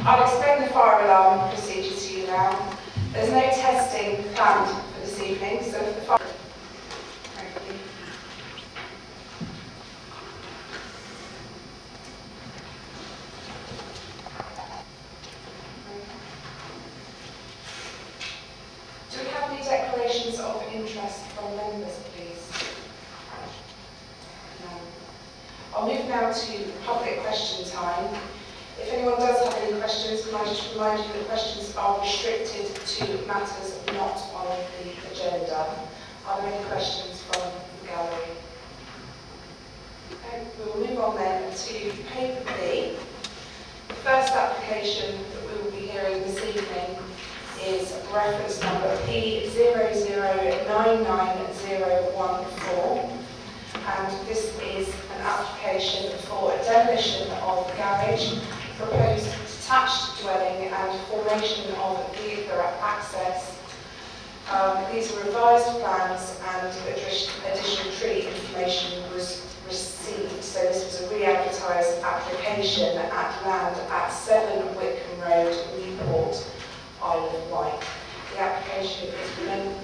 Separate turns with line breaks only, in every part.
I'll explain the fire alarm procedure to you now. There's no testing planned for this evening, so if the fire... Do we have any declarations of interest from members, please? No. I'll move now to public question time. If anyone does have any questions, can I just remind you that questions are restricted to matters not on the agenda. Are there any questions from the gallery? Okay, we'll move on then to paper B. The first application that we will be hearing this evening is reference number P00999014, and this is an application for a demolition of garage, proposed detached dwelling and formation of vehicular access. These are revised plans and additional tree information was received. So this was a re-advertised application at land at 7 Wickham Road, Newport, Isle of Wight. The application is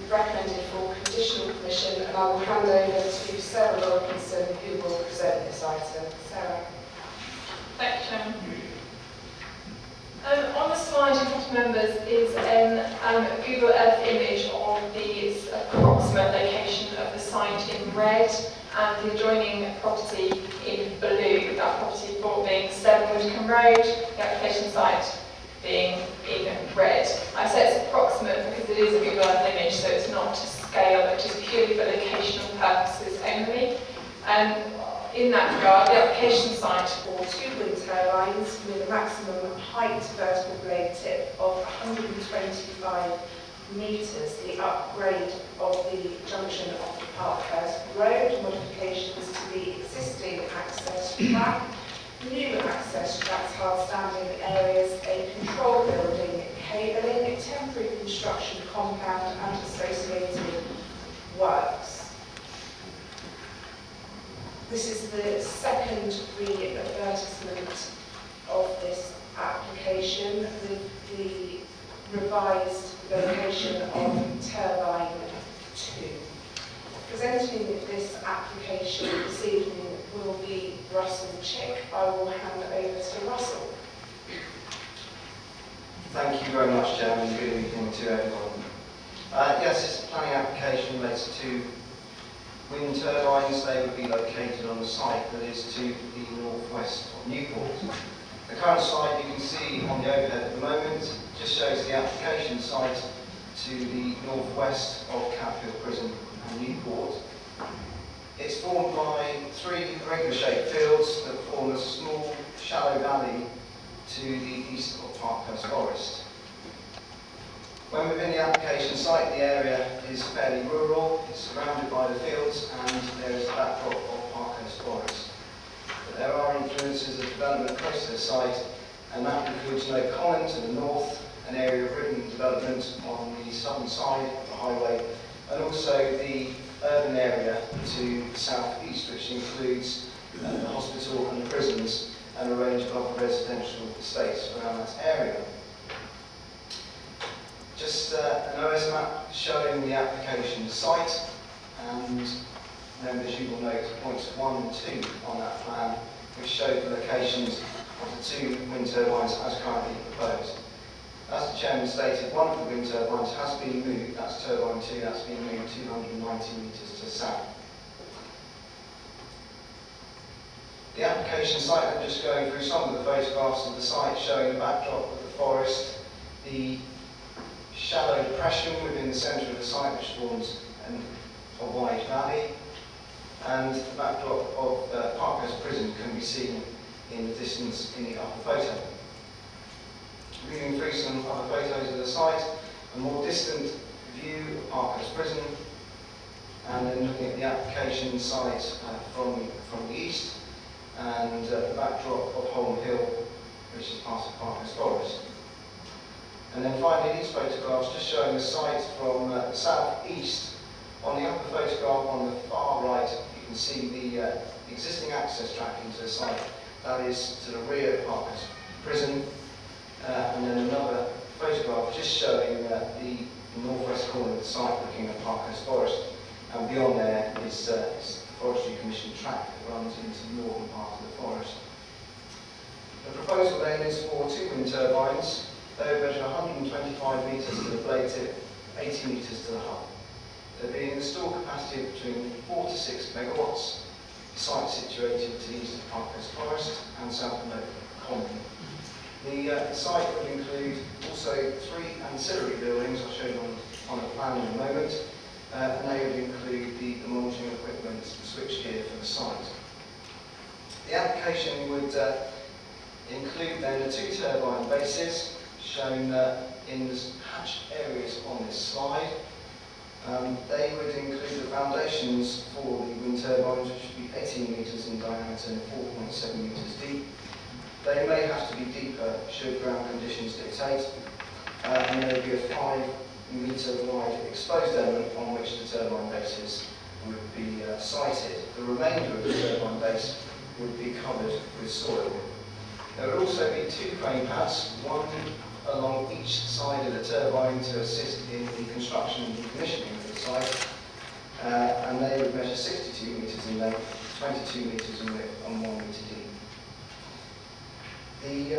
recommended for conditional permission, and I will hand over to Sarah Wilkinson, who will present this item. Sarah.
Thank you, Chairman. On the slide in front of members is a Google Earth image of the approximate location of the site in red and the adjoining property in blue. That property being 7 Wickham Road, the application site being in red. I say it's approximate because it is a Google Earth image, so it's not to scale, it's just purely for locational purposes only. In that regard, the application site
for 2 wind turbines with a maximum height vertical blade tip of 125 metres, the upgrade of the junction of the Parkhurst Road, modifications to the existing access track, new access tracks, hard standing areas, a control building, cabling, temporary construction compound and associated works. This is the second re-advertisement of this application with the revised location of Turbine 2. Presenting this application this evening will be Russell Chick. I will hand over to Russell.
Thank you very much, Chairman. Good evening to everyone. Yes, it's a planning application related to wind turbines. They would be located on the site that is to the northwest of Newport. The current site you can see on the overhead at the moment just shows the application site to the northwest of Caphill Prison and Newport. It's formed by 3 irregular shaped fields that form a small shallow valley to the east of Parkhurst Forest. When within the application site, the area is fairly rural, it's surrounded by the fields and there is a backdrop of Parkhurst Forest. But there are influences of development close to the site, and that includes No Common to the north, an area of written development on the southern side of the highway, and also the urban area to the south-east, which includes the hospital and the prisons and a range of other residential estates around that area. Just an OS map showing the application site, and members, you will note points 1 and 2 on that plan, which show the locations of the 2 wind turbines as currently proposed. As the Chairman stated, one of the wind turbines has been moved, that's turbine 2, that's been moved 290 metres to south. The application site, I'm just going through some of the photographs of the site showing the backdrop of the forest, the shallow depression within the centre of the site which forms a wide valley, and the backdrop of Parkhurst Prison can be seen in the distance in the upper photo. Moving through some other photos of the site, a more distant view of Parkhurst Prison, and then looking at the application site from the east, and the backdrop of Holm Hill, which is part of Parkhurst Forest. And then finally, these photographs just showing the site from the south-east. On the upper photograph on the far right, you can see the existing access track into the site. That is to the rear of Parkhurst Prison. just showing the northwest corner of the site looking at Parkhurst Forest, and beyond there is the Forestry Commission track that runs into the northern part of the forest. The proposal then is for 2 wind turbines. They will measure 125 metres to the blade tip, 80 metres to the hull. There will be an installed capacity of between 4 to 6 megawatts. The site situated to the east of Parkhurst Forest and south of Local Common. The site will include also 3 ancillary buildings, I'll show you on a plan in a moment, and they would include the monitoring equipment, switchgear for the site. The application would include then the 2 turbine bases shown in the hatched areas on this slide. They would include the foundations for the wind turbines, which would be 18 metres in diameter and 4.7 metres deep. They may have to be deeper should ground conditions dictate, and there would be a 5 metre wide exposed element on which the turbine bases would be sited. The remainder of the turbine base would be covered with soil. There would also be 2 crane pads, one along each side of the turbine to assist in the construction and decommissioning of the site, and they would measure 62 metres in length, 22 metres in width and 1 metre deep. The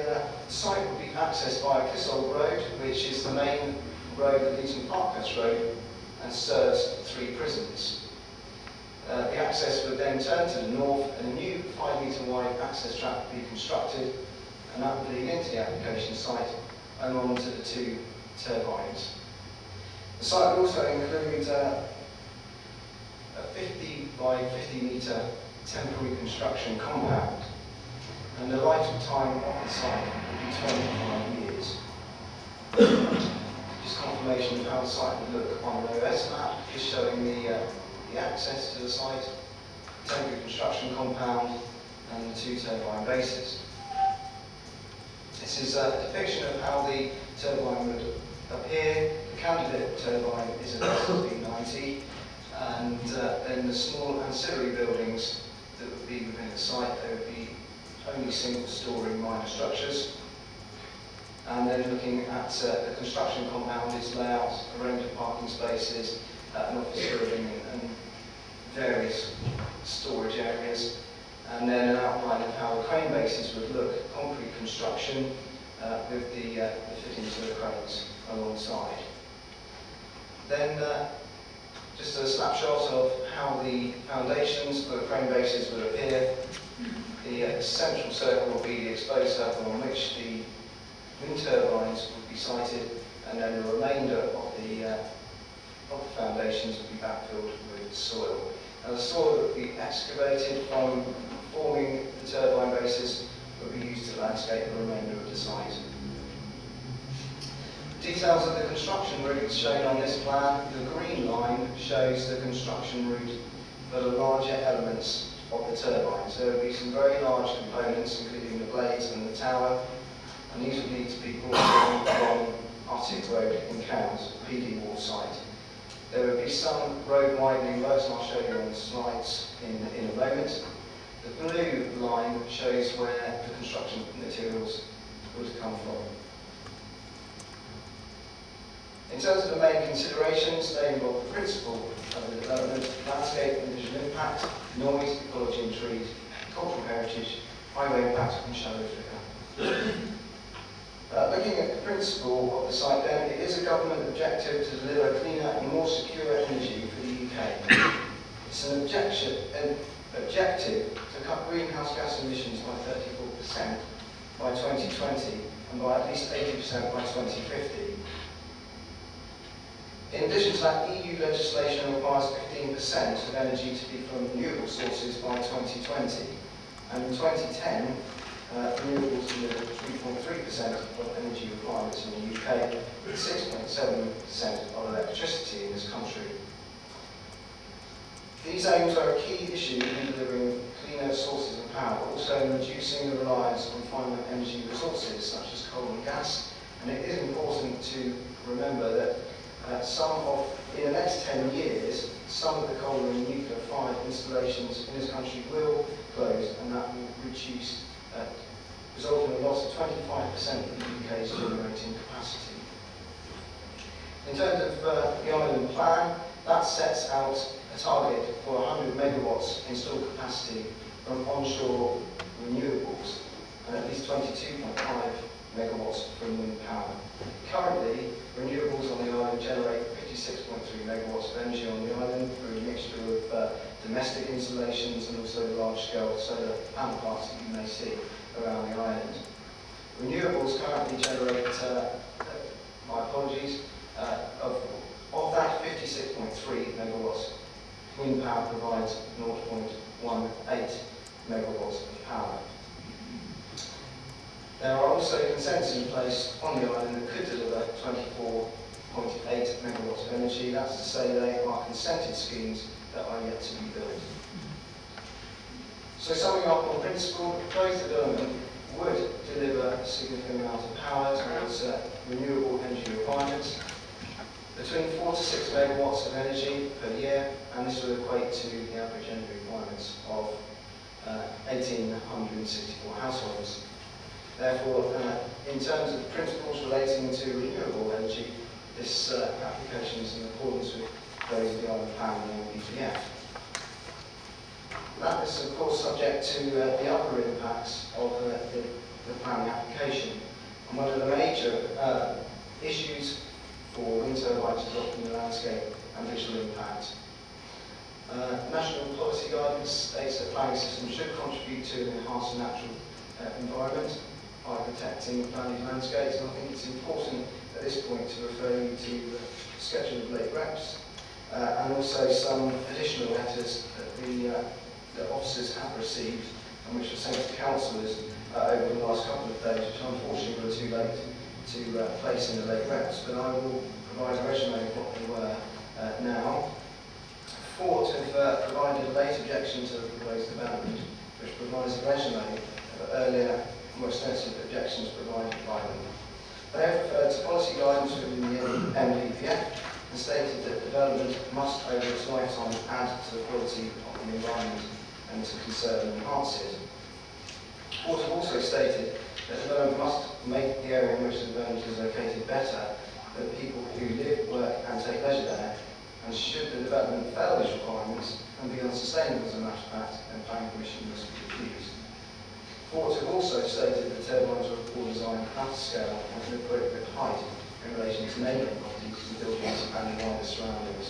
site would be accessed by a Clissold Road, which is the main road that leads from Parkhurst Road and serves 3 prisons. The access would then turn to the north, and a new 5 metre wide access track would be constructed, and that would lead into the application site and on to the 2 turbines. The site would also include a 50 by 50 metre temporary construction compound, and the lifetime of the site would be 25 years. Just confirmation of how the site would look on an OS map, just showing the access to the site, temporary construction compound, and the 2 turbine bases. This is a depiction of how the turbine would appear. The candidate turbine is a B90, and then the small ancillary buildings that would be within the site, they would be only single-storey minor structures. And then looking at the construction compound, its layout, a range of parking spaces, an office building, and various storage areas. And then an outline of how the crane bases would look, concrete construction with the fittings of the cranes alongside. Then just a snapshot of how the foundations for the crane bases would appear. The central circle will be the exposed circle on which the wind turbines would be sited, and then the remainder of the foundations would be backfilled with soil. And the soil that would be excavated from forming the turbine bases would be used to landscape the remainder of the site. Details of the construction routes shown on this plan. The green line shows the construction route for the larger elements of the turbine. So there will be some very large components, including the blades and the tower, and these would need to be brought in from Arctic Road in Cowes, PD Wall site. There would be some road widening works, and I'll show you on the slides in a moment. The blue line shows where the construction materials would come from. In terms of the main considerations, they involve the principle of the development, landscape and visual impact, noise, ecology and trees, cultural heritage, highway impact and shallow flicker. Looking at the principle of the site then, it is a government objective to deliver cleaner and more secure energy for the UK. It's an objective to cut greenhouse gas emissions by 34% by 2020 and by at least 80% by 2050. In addition to that, EU legislation requires 15% of energy to be from renewable sources by 2020, and in 2010, renewables delivered 3.3% of energy requirements in the UK, with 6.7% of electricity in this country. These aims are a key issue in delivering cleaner sources of power, but also in reducing the reliance on finite energy resources such as coal and gas. And it is important to remember that in the next 10 years, some of the coal and nuclear-fired installations in this country will close, and that will result in a loss of 25% of the UK's generating capacity. In terms of the island plan, that sets out a target for 100 megawatts installed capacity from onshore renewables and at least 22.5 megawatts from wind power. Currently, renewables on the island generate 56.3 megawatts of energy on the island through a mixture of domestic installations and also large-scale solar panel parks that you may see around the island. Renewables currently generate, my apologies, of that 56.3 megawatts, wind power provides 0.18 megawatts of power. There are also consents in place on the island that could deliver 24.8 megawatts of energy. That's to say they are consented schemes that are yet to be built. So summing up on principle, the proposed development would deliver a significant amount of power towards renewable energy requirements, between 4 to 6 megawatts of energy per year, and this would equate to the average energy requirements of 1,864 households. Therefore, in terms of principles relating to renewable energy, this application is in accordance with those of the island plan and the NPPF. That is, of course, subject to the other impacts of the planning application. And one of the major issues for wind turbines is often the landscape and visual impact. National policy guidance states that planning systems should contribute to an enhanced natural environment by protecting planted landscapes, and I think it's important at this point to refer you to the schedule of late reps and also some additional letters that the officers have received and which were sent to councillors over the last couple of days, which unfortunately were too late to place in the late reps, but I will provide a resume of what they were now. Fort have provided a late objection to the proposed development, which provides a resume of earlier, more extensive objections provided by them. They have referred to policy guidance within the NPPF and stated that development must, over its lifetime, add to the quality of the environment and to conserve and enhance it. Fort have also stated that development must make the area in which the development is located better for the people who live, work and take leisure there, and should the development fail these requirements and be unsustainable as a matter of fact, then planning permission must be refused. Fort have also stated that turbines are all designed at scale and to appropriate height in relation to neighbouring properties and buildings and wider surroundings.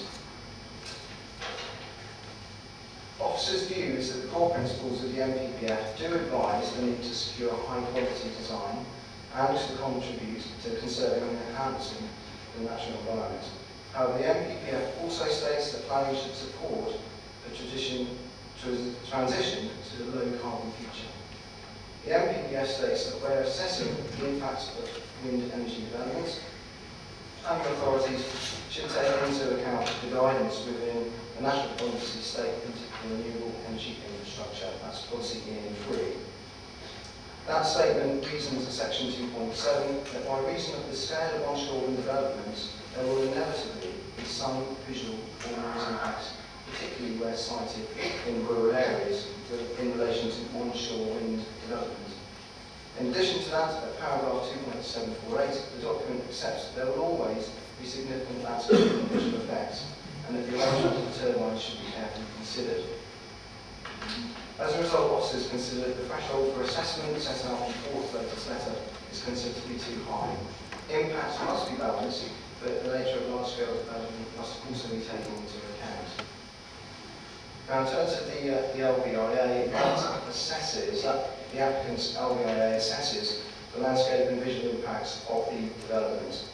Officers' view is that the core principles of the NPPF do advise the need to secure high quality design and to contribute to conserving and enhancing the natural environment. However, the NPPF also states that planning should support the transition to the low carbon future. The NPPF states that where assessing the impacts of wind energy developments, planning authorities should take into account the guidance within the National Policy Statement for Renewable Energy Infrastructure, that's Policy EN3. That statement reasons at section 2.7 that by reason of the scale of onshore wind developments, there will inevitably be some visual or noise impacts, particularly where sited in rural areas in relation to onshore wind development. In addition to that, at paragraph 2.748, the document accepts that there will always be significant landscape and visual effects, and that the arrangement of the turbines should be carefully considered. As a result, officers consider that the threshold for assessment set out in Fort's latest letter is considered to be too high. Impacts must be balanced, but the nature of large-scale development must also be taken into account. Now, in terms of the LBIA, the applicant's LBIA assesses the landscape and visual impacts of the development.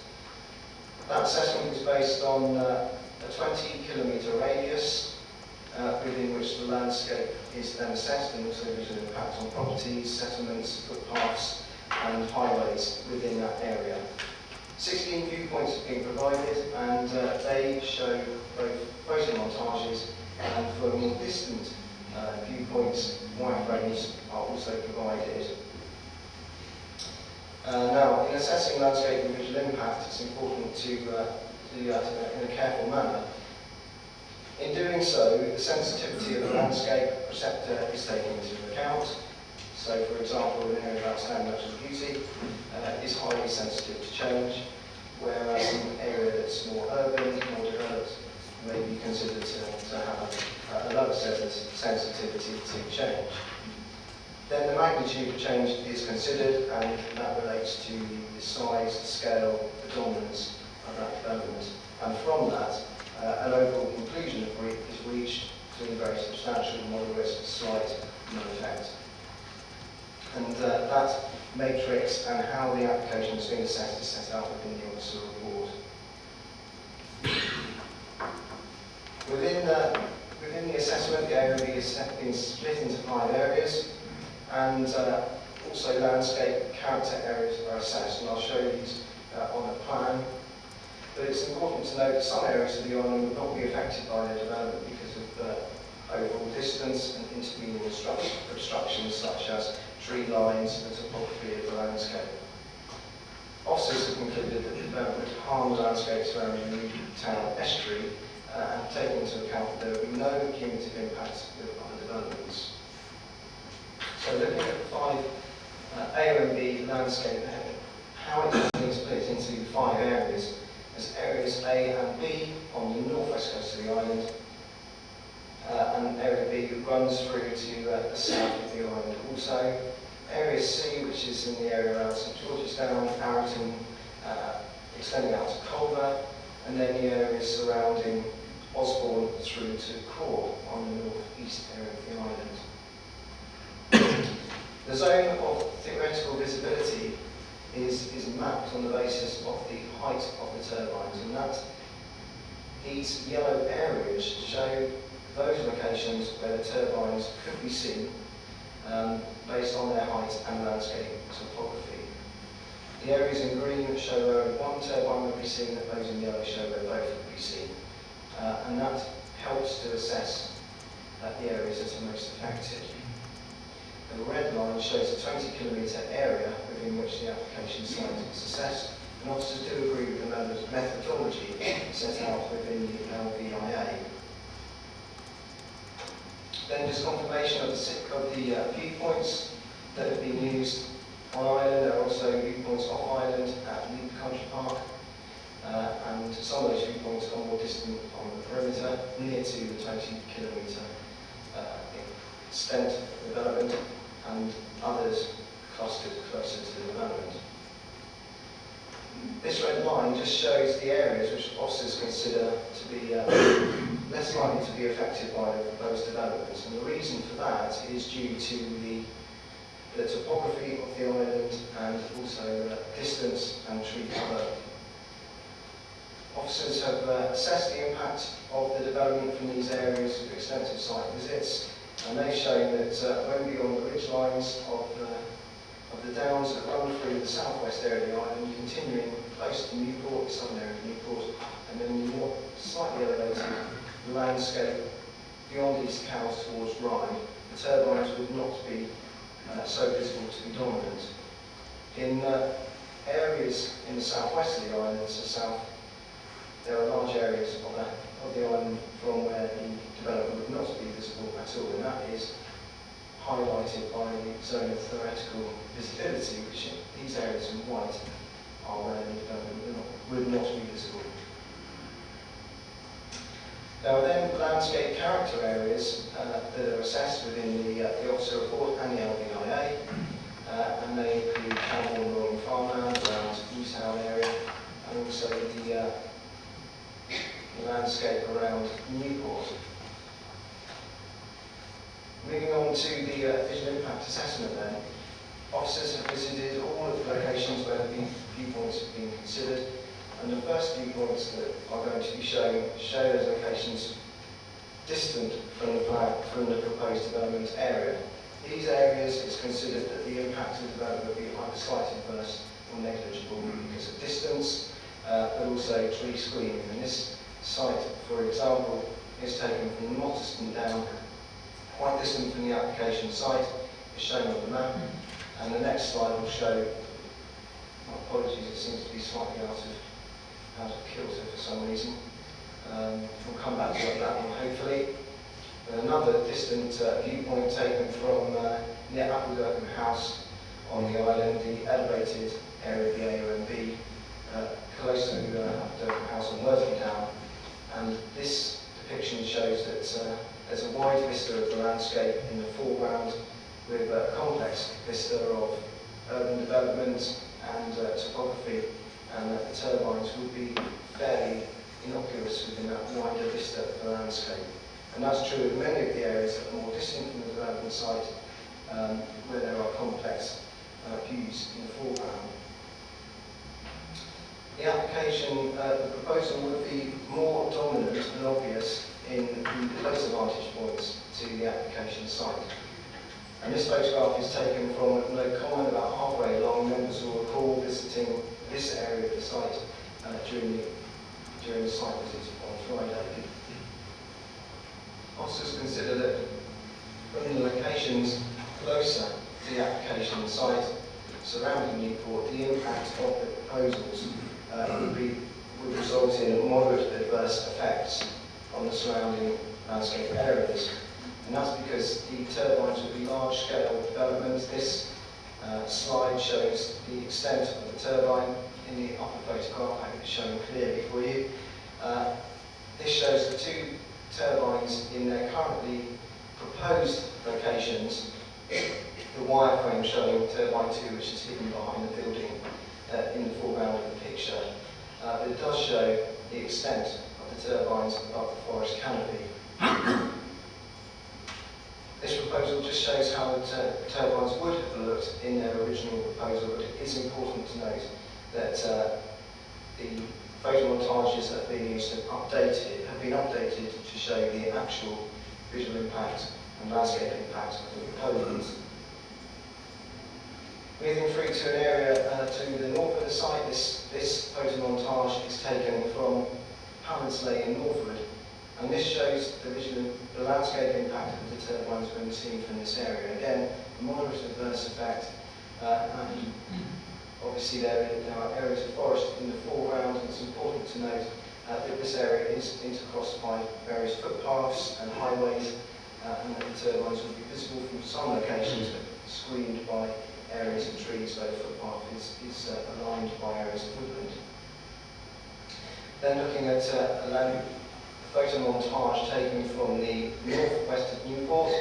That assessment is based on a 20-kilometre radius within which the landscape is then assessed, and also visual impact on properties, settlements, footpaths and highways within that area. 16 viewpoints have been provided, and they show both photo montages and for more distant viewpoints, wireframes are also provided. Now, in assessing landscape and visual impact, it's important to do that in a careful manner. In doing so, the sensitivity of the landscape receptor is taken into account. So, for example, an area of outstanding natural beauty is highly sensitive to change, whereas an area that's more considered to have a lower sensitivity to change. Then the magnitude of change is considered, and that relates to the size, scale, the dominance of that development. And from that, an overall conclusion is reached to a very substantial, moderate, slight, no effect. And that matrix and how the application has been assessed is set out within the officer report. Within the assessment, the area has been split into 5 areas, and also landscape character areas are assessed, and I'll show you these on a plan. But it's important to note that some areas of the island will not be affected by the development because of overall distance and intervening obstructions such as tree lines and topography of the landscape. Officers have concluded that the development would harm the landscape surrounding the town estuary and taken into account that there will be no cumulative impacts with other developments. So looking at the 5 A and B landscape, how it has been split into 5 areas. There's areas A and B on the northwest coast of the island, and area B runs through to the south of the island. Also, area C, which is in the area around St George's Down, Arrington, extending out to Culver, and then the areas surrounding Osborne through to Core on the northeast area of the island. The zone of theoretical visibility is mapped on the basis of the height of the turbines, and that these yellow areas show those locations where the turbines could be seen based on their height and landscape topography. The areas in green show where one turbine would be seen, and those in yellow show where both would be seen. And that helps to assess the areas that are most affected. The red line shows a 20 kilometre area within which the application site is assessed, and officers do agree with the methodology set out within the LVIA. Then just confirmation of the viewpoints that have been used on island. There are also viewpoints off island at Leap Country Park, and some of those viewpoints are more distant on the perimeter, near to the 20 kilometre extent of development, and others clustered closer to the development. This red line just shows the areas which officers consider to be less likely to be affected by the proposed developments, and the reason for that is due to the topography of the island and also distance and tree cover. Officers have assessed the impact of the development from these areas with extensive site visits, and they've shown that when beyond the ridge lines of the downs that run through the southwest area of the island, continuing close to Newport, the southern area of Newport, and then the more slightly elevated landscape beyond East Cowes towards Rye, the turbines would not be so visible to be dominant. In areas in the southwest of the island, there are large areas of the island from where the development would not be visible at all, and that is highlighted by the zone of theoretical visibility, which in these areas in white are where the development would not be visible. There are then landscape character areas that are assessed within the officer report and the LVIA, and they include Camborne Rolling Farmland around Newtown area, and also the landscape around Newport. Moving on to the visual impact assessment then, officers have visited all of the locations where the viewpoints have been considered, and the first viewpoints that are going to be shown show those locations distant from the proposed development area. These areas, it's considered that the impact of development will be either slightly adverse or negligible because of distance, but also tree screening. And this site, for example, is taken from Motterston down, quite distant from the application site. It's shown on the map, and the next slide will show, my apologies, it seems to be slightly out of kilter for some reason. We'll come back to that one hopefully. Another distant viewpoint taken from near Appledurham House on the island, the elevated area of the AOMB, close to Appledurham House on Worsley Down. And this depiction complex vista of urban development and topography, and that the turbines would be fairly innocuous within that wider vista of the landscape. And that's true of many of the areas that are more distant from the development site, where there are complex views in the foreground. The application, the proposal would be more dominant and obvious in the closer vantage points to the application site. And this photograph is taken from no comment about halfway along. Members will recall visiting this area of the site during the site visit on Friday. Officers consider that from the locations closer to the application site surrounding Newport, the impact of the proposals would result in moderate adverse effects on the surrounding landscape areas. And that's because the turbines would be large-scale developments. This slide shows the extent of the turbine in the upper photograph. I hope it's shown clearly for you. This shows the two turbines in their currently proposed locations. The wireframe showing turbine 2, which is hidden behind the building in the foreground of the picture. But it does show the extent of the turbines above the forest canopy. This proposal just shows how the turbines would have looked in their original proposal, but it is important to note that the photomontages that have been used have been updated to show the actual visual impact and landscape impact of the proposals. Moving through to an area to the north of the site, this photomontage is taken from Parents Lane in Northwood, and this shows the landscape impact of the turbines when seen from this area. Again, a moderate adverse effect, and obviously there are areas of forest in the foreground, and it's important to note that this area is intercrossed by various footpaths and highways, and that the turbines will be visible from some locations, but screened by areas of trees, so the footpath is aligned by areas of woodland. Then looking at a photomontage taken from the northwest of Newport.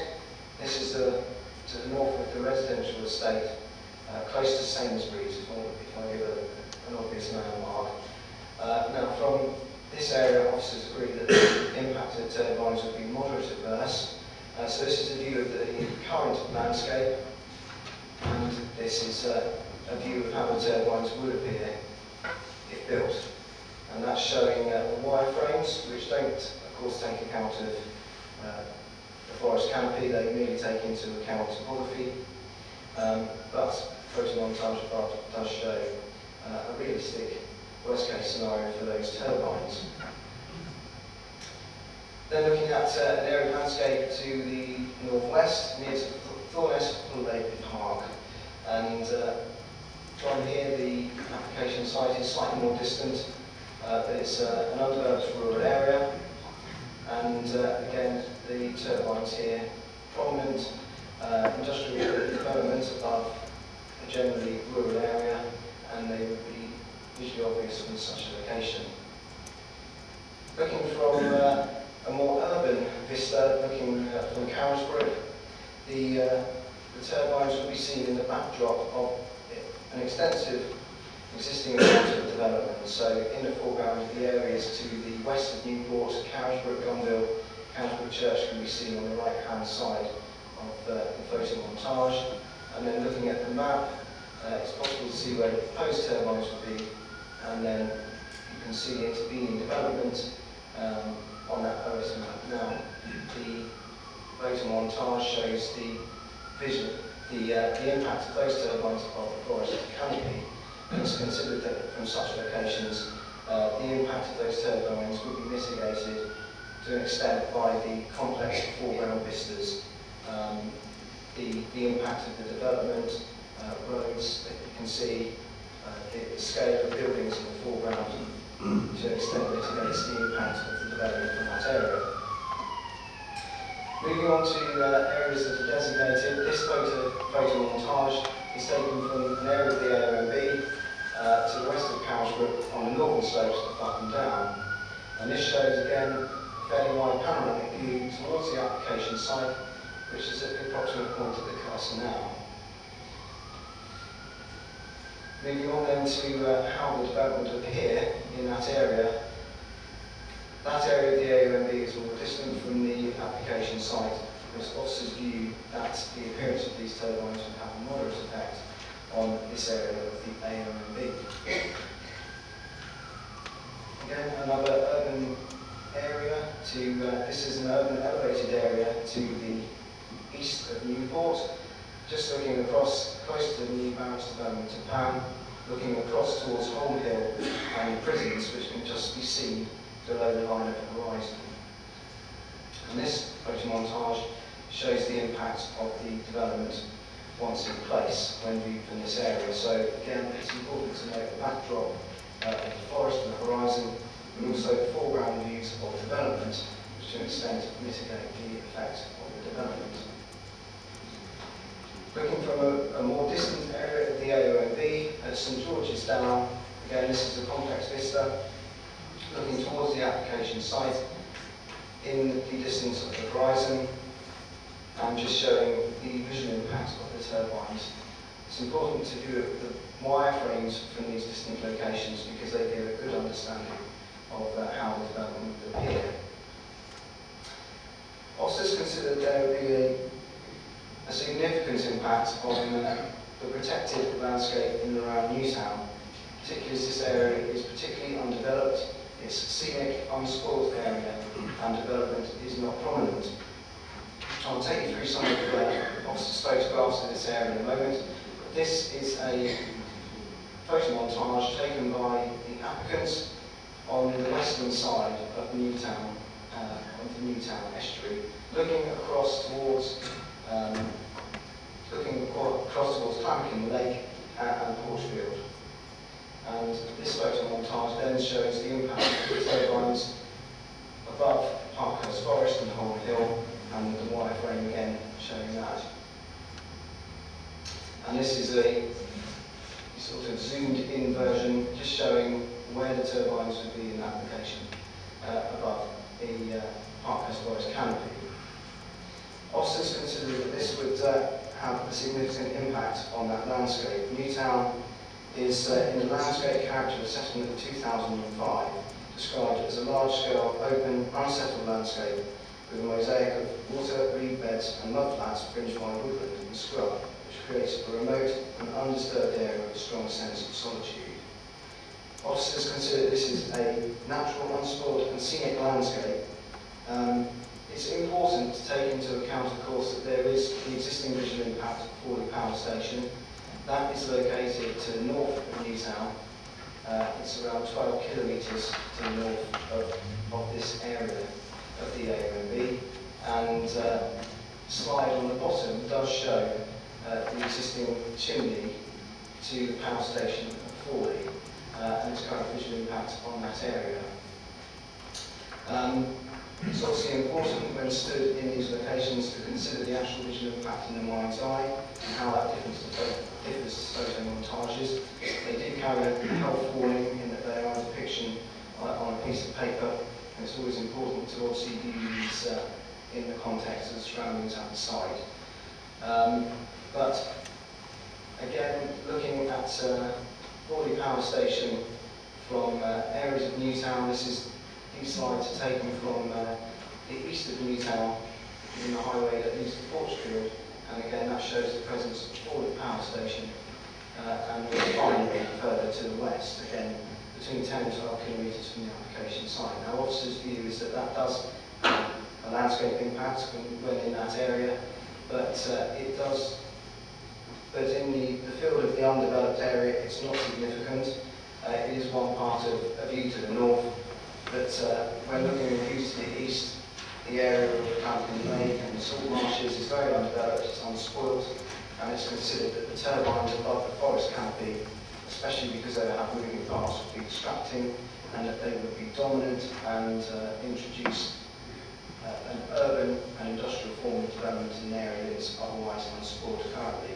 This is to the north of the residential estate, close to Sainsbury's, if I give an obvious landmark. Now, from this area, officers agree that the impact of the turbines would be moderate adverse. So this is a view of the current landscape, and this is a view of how the turbines would appear if built. And that's showing the wireframes, which don't, of course, take account of the forest canopy. They merely take into account topography. But photomontage does show a realistic worst-case scenario for those turbines. Then looking at an area of landscape to the northwest, near to Thorness Holiday Park. And from here, the application site is slightly more distant. But it's an undeveloped rural area, and again, the turbines here, prominent industrial development above a generally rural area, and they would be visually obvious from such a location. Looking from a more urban vista, looking from Carisbrooke, the turbines will be seen in the backdrop of an extensive existing amount of development. So in the foreground, the areas to the west of Newport, Carisbrooke, Gunville, Carisbrooke Church can be seen on the right-hand side of the photomontage. And then looking at the map, it's possible to see where the proposed turbines would be, and then you can see the intervening development on that OS map. Now, the photomontage shows the impact of those turbines above the forest canopy. And it's considered that from such locations, the impact of those turbines would be mitigated to an extent by the complex foreground vistas, the impact of the development, roads that you can see, the scale of buildings in the foreground to an extent mitigates the impact of the development from that area. Moving on to areas that are designated, this photomontage is taken from an area of the AONB to the west of Carisbrooke on the northern slopes of Button Down. And this shows again a fairly wide panoramic view towards the application site, which is at the approximate point of the cursor now. Moving on then to how the development would appear in that area. That area of the AONB is more distant from the application site, because officers view that the appearance of these turbines would have a moderate effect on this area of the AONB. Again, another urban area this is an urban elevated area to the east of Newport, just looking across close to the new barracks development of Pan, looking across towards Holm Hill and the prisons, which can just be seen below the line of the horizon. And this photo montage shows the impact of the development once in place when viewed from this area. So again, it's important to note the backdrop of the forest and the horizon, and also foreground views of development, which to an extent mitigate the effect of the development. Looking from a more distant area of the AONB at St George's Down, again this is a complex vista, looking towards the application site in the distance of the horizon, and just showing the visual impact of the turbines. It's important to view the wireframes from these distant locations because they give a good understanding of how the development would appear. Officers considered there would be a significant impact on the protected landscape in and around Newtown, particularly as this area is particularly undeveloped. It's a scenic, unspoilt area, and development is not prominent. I'll take you through some of the officers' photographs of this area in a moment. This is a photo montage taken by the applicants on the western side of Newtown, estuary, looking across towards Clamkin Lake and Porchfield. And this photo montage then shows the impact of the turbines above Parkhurst Forest and Holm Hill, and the wireframe again showing that. And this is a sort of zoomed in version, just showing where the turbines would be in application above the Parkhurst Forest canopy. Officers considered that this would have a significant impact on that landscape. Newtown is in the landscape character assessment of 2005, described as a large-scale, open, unsettled landscape with a mosaic of water, reed beds and mudflats fringed by woodland and scrub, which creates a remote and undisturbed area with a strong sense of solitude. Officers consider this is a natural, unspoiled and scenic landscape. It's important to take into account, of course, that there is the existing visual impact of Fawley Power Station. That is located to the north of Newtown. It's around 12 kilometres to the north of this area of the AONB. And the slide on the bottom does show the existing chimney to the power station of Fawley and its current visual impact on that area. It's obviously important when stood in these locations to consider the actual visual impact in the mind's eye and how that differs to photo montages. They did carry a health warning in that they are a depiction on a piece of paper, and it's always important to obviously view these in the context of the surroundings at the site. But again, looking at Fawley Power Station from areas of Newtown, these slides are taken from the east of Newtown in the highway that leads to Porchfield, and again that shows the presence of Fawley Power Station, and finally further to the west, again between 10 and 12 kilometres from the application site. Now, officers' view is that that does have a landscape impact when in that area, but it does. But in the field of the undeveloped area, it's not significant. It is one part of a view to the north. But when looking at views to the east, the area of Clamkin Lake and the salt marshes is very undeveloped, it's unspoilt, and it's considered that the turbines above the forest canopy, especially because they have moving parts, would be distracting, and that they would be dominant and introduce an urban and industrial form of development in an area that is otherwise unspoiled currently.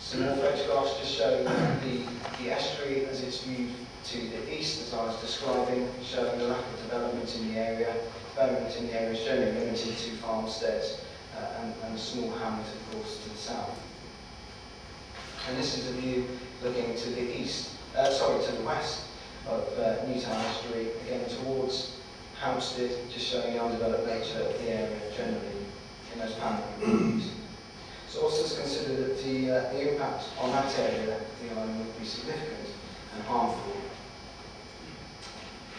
Some more photographs just showing the estuary as it's viewed to the east, as I was describing, showing the lack of development in the area. Development in the area is generally limited to farmsteads and a small hamlet, of course, to the south. this is a view looking to the to the west of Newtown Estuary, again towards Hampstead, just showing the undeveloped nature of the area generally in those panoramic views. Sources consider that the impact on that area of the island would be significant and harmful.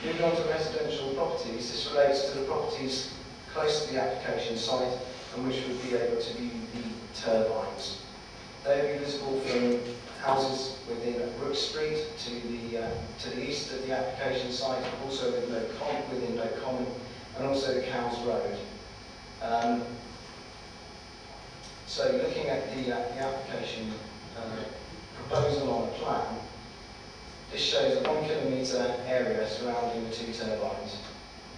Moving on to residential properties, this relates to the properties close to the application site and which would be able to view the turbines. They would be visible from houses within Brook Street to the east of the application site, also within Low Common, and also the Cowes Road. So looking at the application proposal on the plan, this shows a 1 kilometre area surrounding the 2 turbines,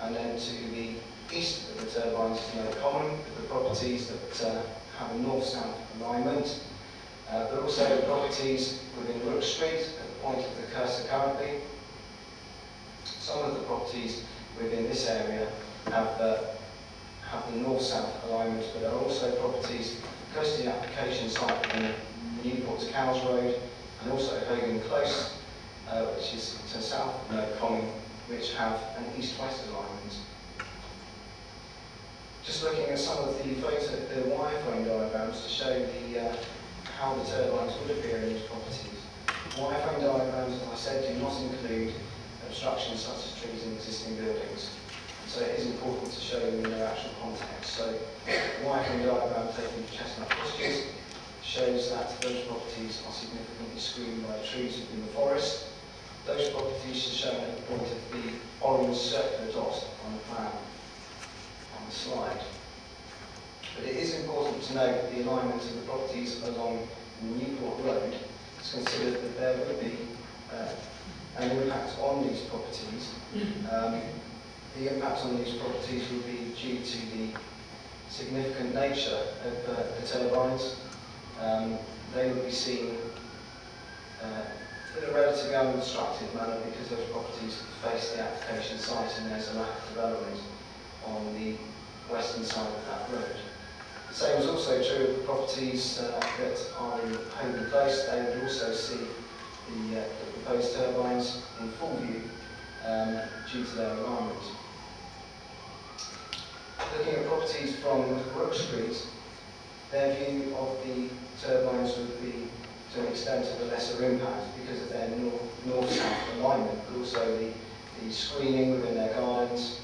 and then to the east of the turbines is Low Common, with the properties that have a north-south alignment, but also the properties within Brook Street at the point of the cursor currently. Some of the properties within this area have the north-south alignment, but there are also properties close to the application site in the Newport to Cowes Road, and also Hogan Close, which is to south of Low Common, which have an east-west alignment. Just looking at some of the wireframe diagrams to show how the turbines would appear in these properties. Wireframe diagrams, as I said, do not include obstructions such as trees in existing buildings. So it is important to show them in their actual context. So wireframe diagram taken from Chestnut Cottages shows that those properties are significantly screened by trees within the forest. Those properties are shown at the point of the orange circular dot on the plan on the slide. But it is important to note that the alignment of the properties along Newport Road is considered that there would be an impact on these properties. The impact on these properties would be due to the significant nature of the turbines. They would be seen in a relatively unobstructed manner because those properties face the application site and there's a lack of development on the western side of that road. The same is also true of the properties that are in Hogan Close. They would also see the proposed turbines in full view due to their alignment. Looking at properties from Brook Street, their view of the turbines would be to an extent of a lesser impact because of their north-south alignment, but also the screening within their gardens,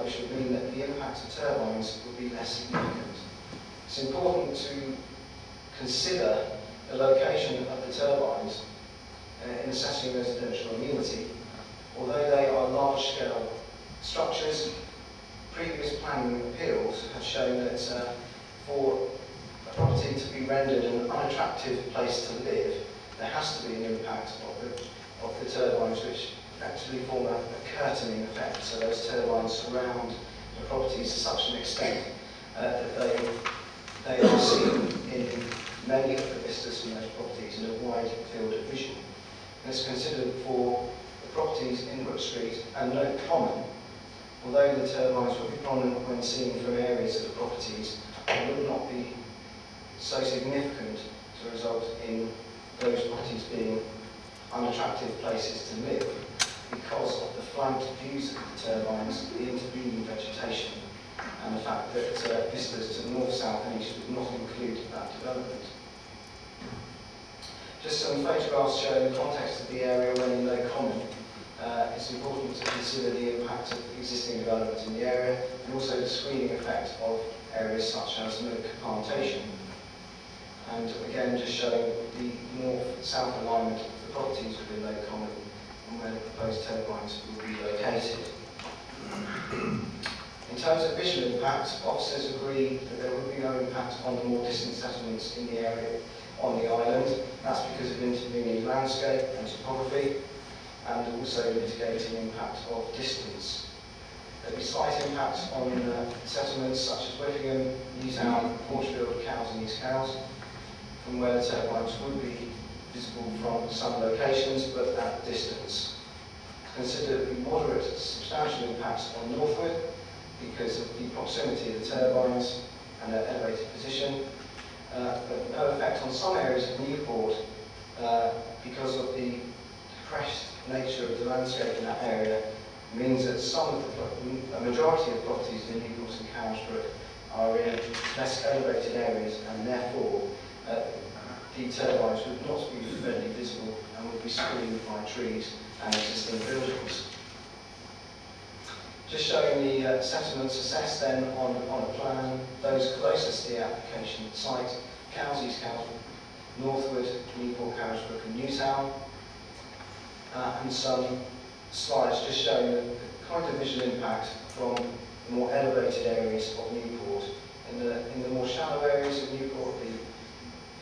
which would mean that the impact of turbines would be less significant. It's important to consider the location of the turbines in assessing residential amenity. Although they are large-scale structures, previous planning appeals have shown that for a property to be rendered an unattractive place to live, there has to be an impact of the turbines, which actually form a curtaining effect. So those turbines surround the properties to such an extent that they are seen in many of the vistas from those properties in a wide field of vision. And it's considered for the properties in Brook Street and Low Common. Although the turbines will be prominent when seen from areas of the properties, they would not be so significant to result in those properties being unattractive places to live because of the flanked views of the turbines, the intervening vegetation, and the fact that vistas to the north, south and east would not include that development. Just some photographs showing the context of the area when in Low Common. It's important to consider the impact of existing development in the area and also the screening effect of areas such as Milk Plantation. And again, just showing the north-south alignment of the properties within Low Common and where the proposed turbines will be located. In terms of visual impact, officers agree that there would be no impact on the more distant settlements in the area on the island. That's because of intervening landscape and topography, and also mitigating impact of distance. There'll be slight impacts on settlements such as Whittingham, Newtown, Porchfield, Cowes and East Cowes, from where the turbines would be visible from some locations, but at distance. Consider the moderate to substantial impacts on Northwood because of the proximity of the turbines and their elevated position, but no effect on some areas of Newport landscape in that area means that a majority of properties in Newport and Carisbrook are in less elevated areas, and therefore the turbines would not be readily visible and would be screened by trees and existing buildings. Just showing the settlements assessed then on a plan, those closest to the application site: Cowes, East Cowes, Northwood, Newport, Carisbrook and Newtown, and some slides just showing the kind of visual impact from the more elevated areas of Newport. In the more shallow areas of Newport,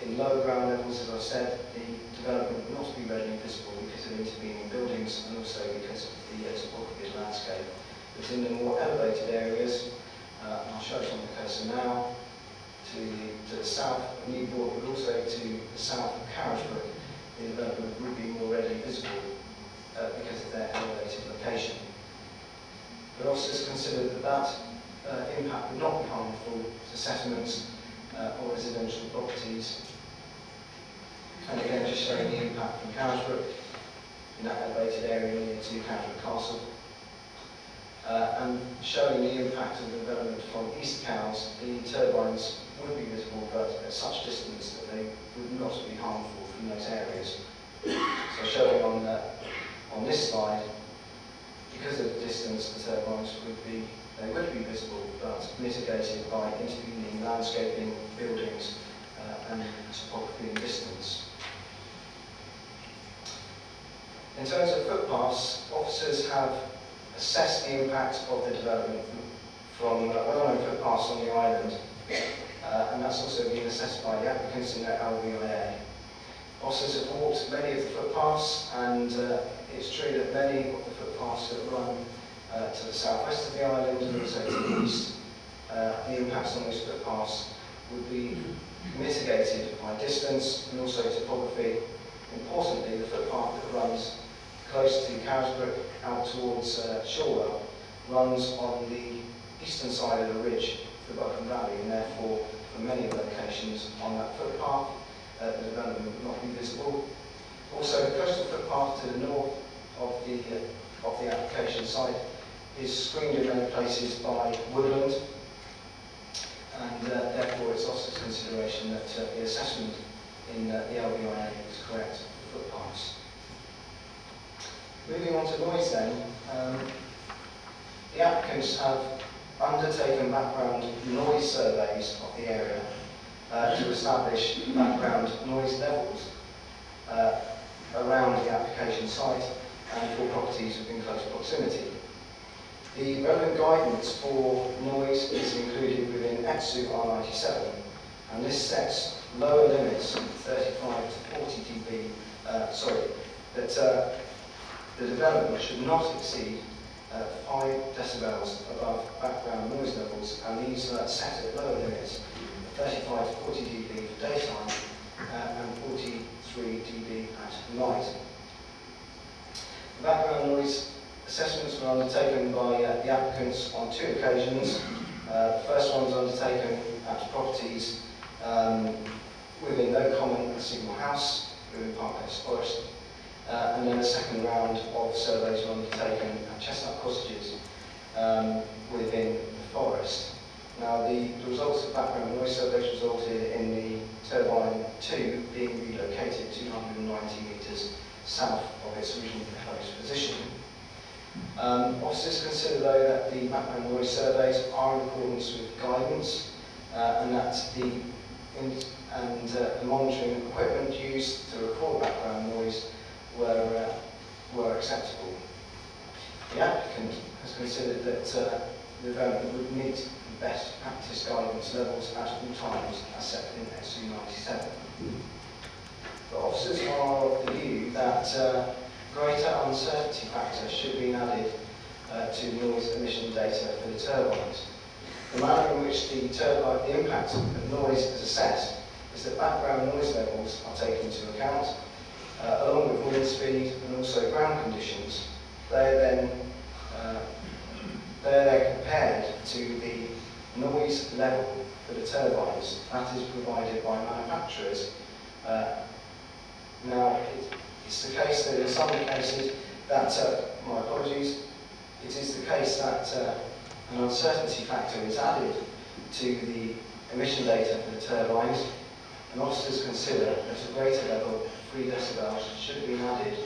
in lower ground levels, as I said, the development would not be readily visible because of intervening buildings and also because of the topography of the landscape. But in the more elevated areas, and I'll show it on the cursor now, to the south of Newport, but also to the south of Carisbrook, the development would be more readily visible because of their elevated location. But officers considered that impact would not be harmful to settlements or residential properties. And again, just showing the impact from Carisbrook in that elevated area near to Carisbrook Castle. And showing the impact of the development from East Cowes, the turbines would be visible, but at such distance that they would not be harmful from those areas. So showing on this slide, because of the distance, the turbines would be visible, but mitigated by intervening landscaping, buildings, and topography and distance. In terms of footpaths, officers have assessed the impact of the development from well-known footpaths on the island, and that's also been assessed by the applicants in their LVIA. Officers have walked many of the footpaths, and it's true that many of the footpaths that run to the southwest of the island and also to the east, the impacts on those footpaths would be mitigated by distance and also topography. Importantly, the footpath that runs close to Carisbrook out towards Shorewell runs on the eastern side of the ridge, the Buckham Valley, and therefore for many locations on that footpath the development would not be visible. Also, the coastal footpath to the north of the application site is screened in many places by woodland, and therefore it's also a consideration that the assessment in the LVIA is correct for footpaths. Moving on to noise then, the applicants have undertaken background noise surveys of the area to establish background noise levels around the application site and for properties within close proximity. The relevant guidance for noise is included within ETSU R97, and this sets lower limits, 35 to 40 dB, that the development should not exceed 5 decibels above background noise levels, and these are set at lower limits, 35 to 40 dB for daytime and 43 dB at night. The background noise assessments were undertaken by the applicants on 2 occasions. The first one was undertaken at properties within no common and single house within Parkhouse Forest, and then a second round of surveys were undertaken at Chestnut Cottages within the forest. Now, the results of background noise surveys resulted in the turbine 2 being relocated 290 metres south of its originally proposed position. Officers consider, though, that the background noise surveys are in accordance with guidance and that the monitoring equipment used to record background noise were acceptable. The applicant has considered that the development would meet the best practice guidance levels at all times as set in ETSU 97. But officers are of the view that greater uncertainty factor should be added to noise emission data for the turbines. The manner in which the impact of noise is assessed is that background noise levels are taken into account, along with wind speed and also ground conditions. They are then compared to the noise level for the turbines that is provided by manufacturers. Now, it's the case that in some cases that my apologies. It is the case that an uncertainty factor is added to the emission data for the turbines, and officers consider that a greater level of 3 decibels should be added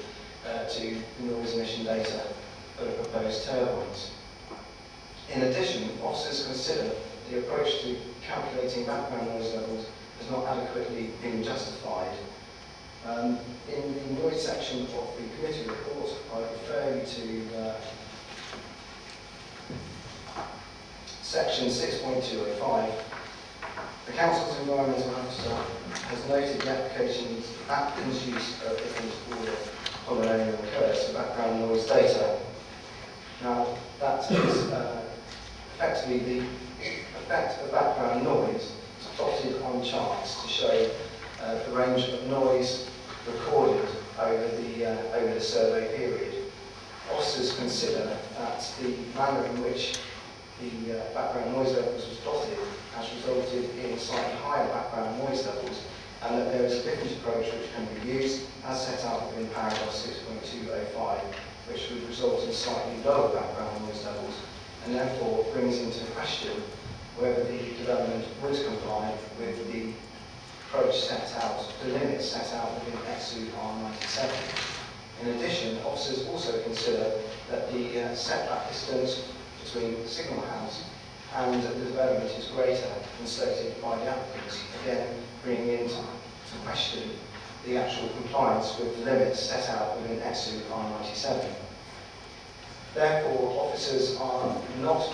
to the noise emission data for the proposed turbines. In addition, officers consider the approach to calculating background noise levels has not adequately been justified. In the noise section of the committee report, I refer you to section 6.205. The Council's Environmental Officer has noted the applicant's use of different order polynomial occurs for background noise data. Now, that is effectively the effect of background noise is plotted on charts to show the range of noise recorded over the survey period. Officers consider that the manner in which the background noise levels was plotted has resulted in slightly higher background noise levels, and that there is a different approach which can be used as set out within paragraph 6.205, which would result in slightly lower background noise levels, and therefore brings into question whether the development would comply with the approach set out, the limits set out within EXU R97. In addition, officers also consider that the setback distance between the signal house and the development is greater than stated by the applicants, again bringing into question the actual compliance with the limits set out within EXU R97. Therefore, officers are not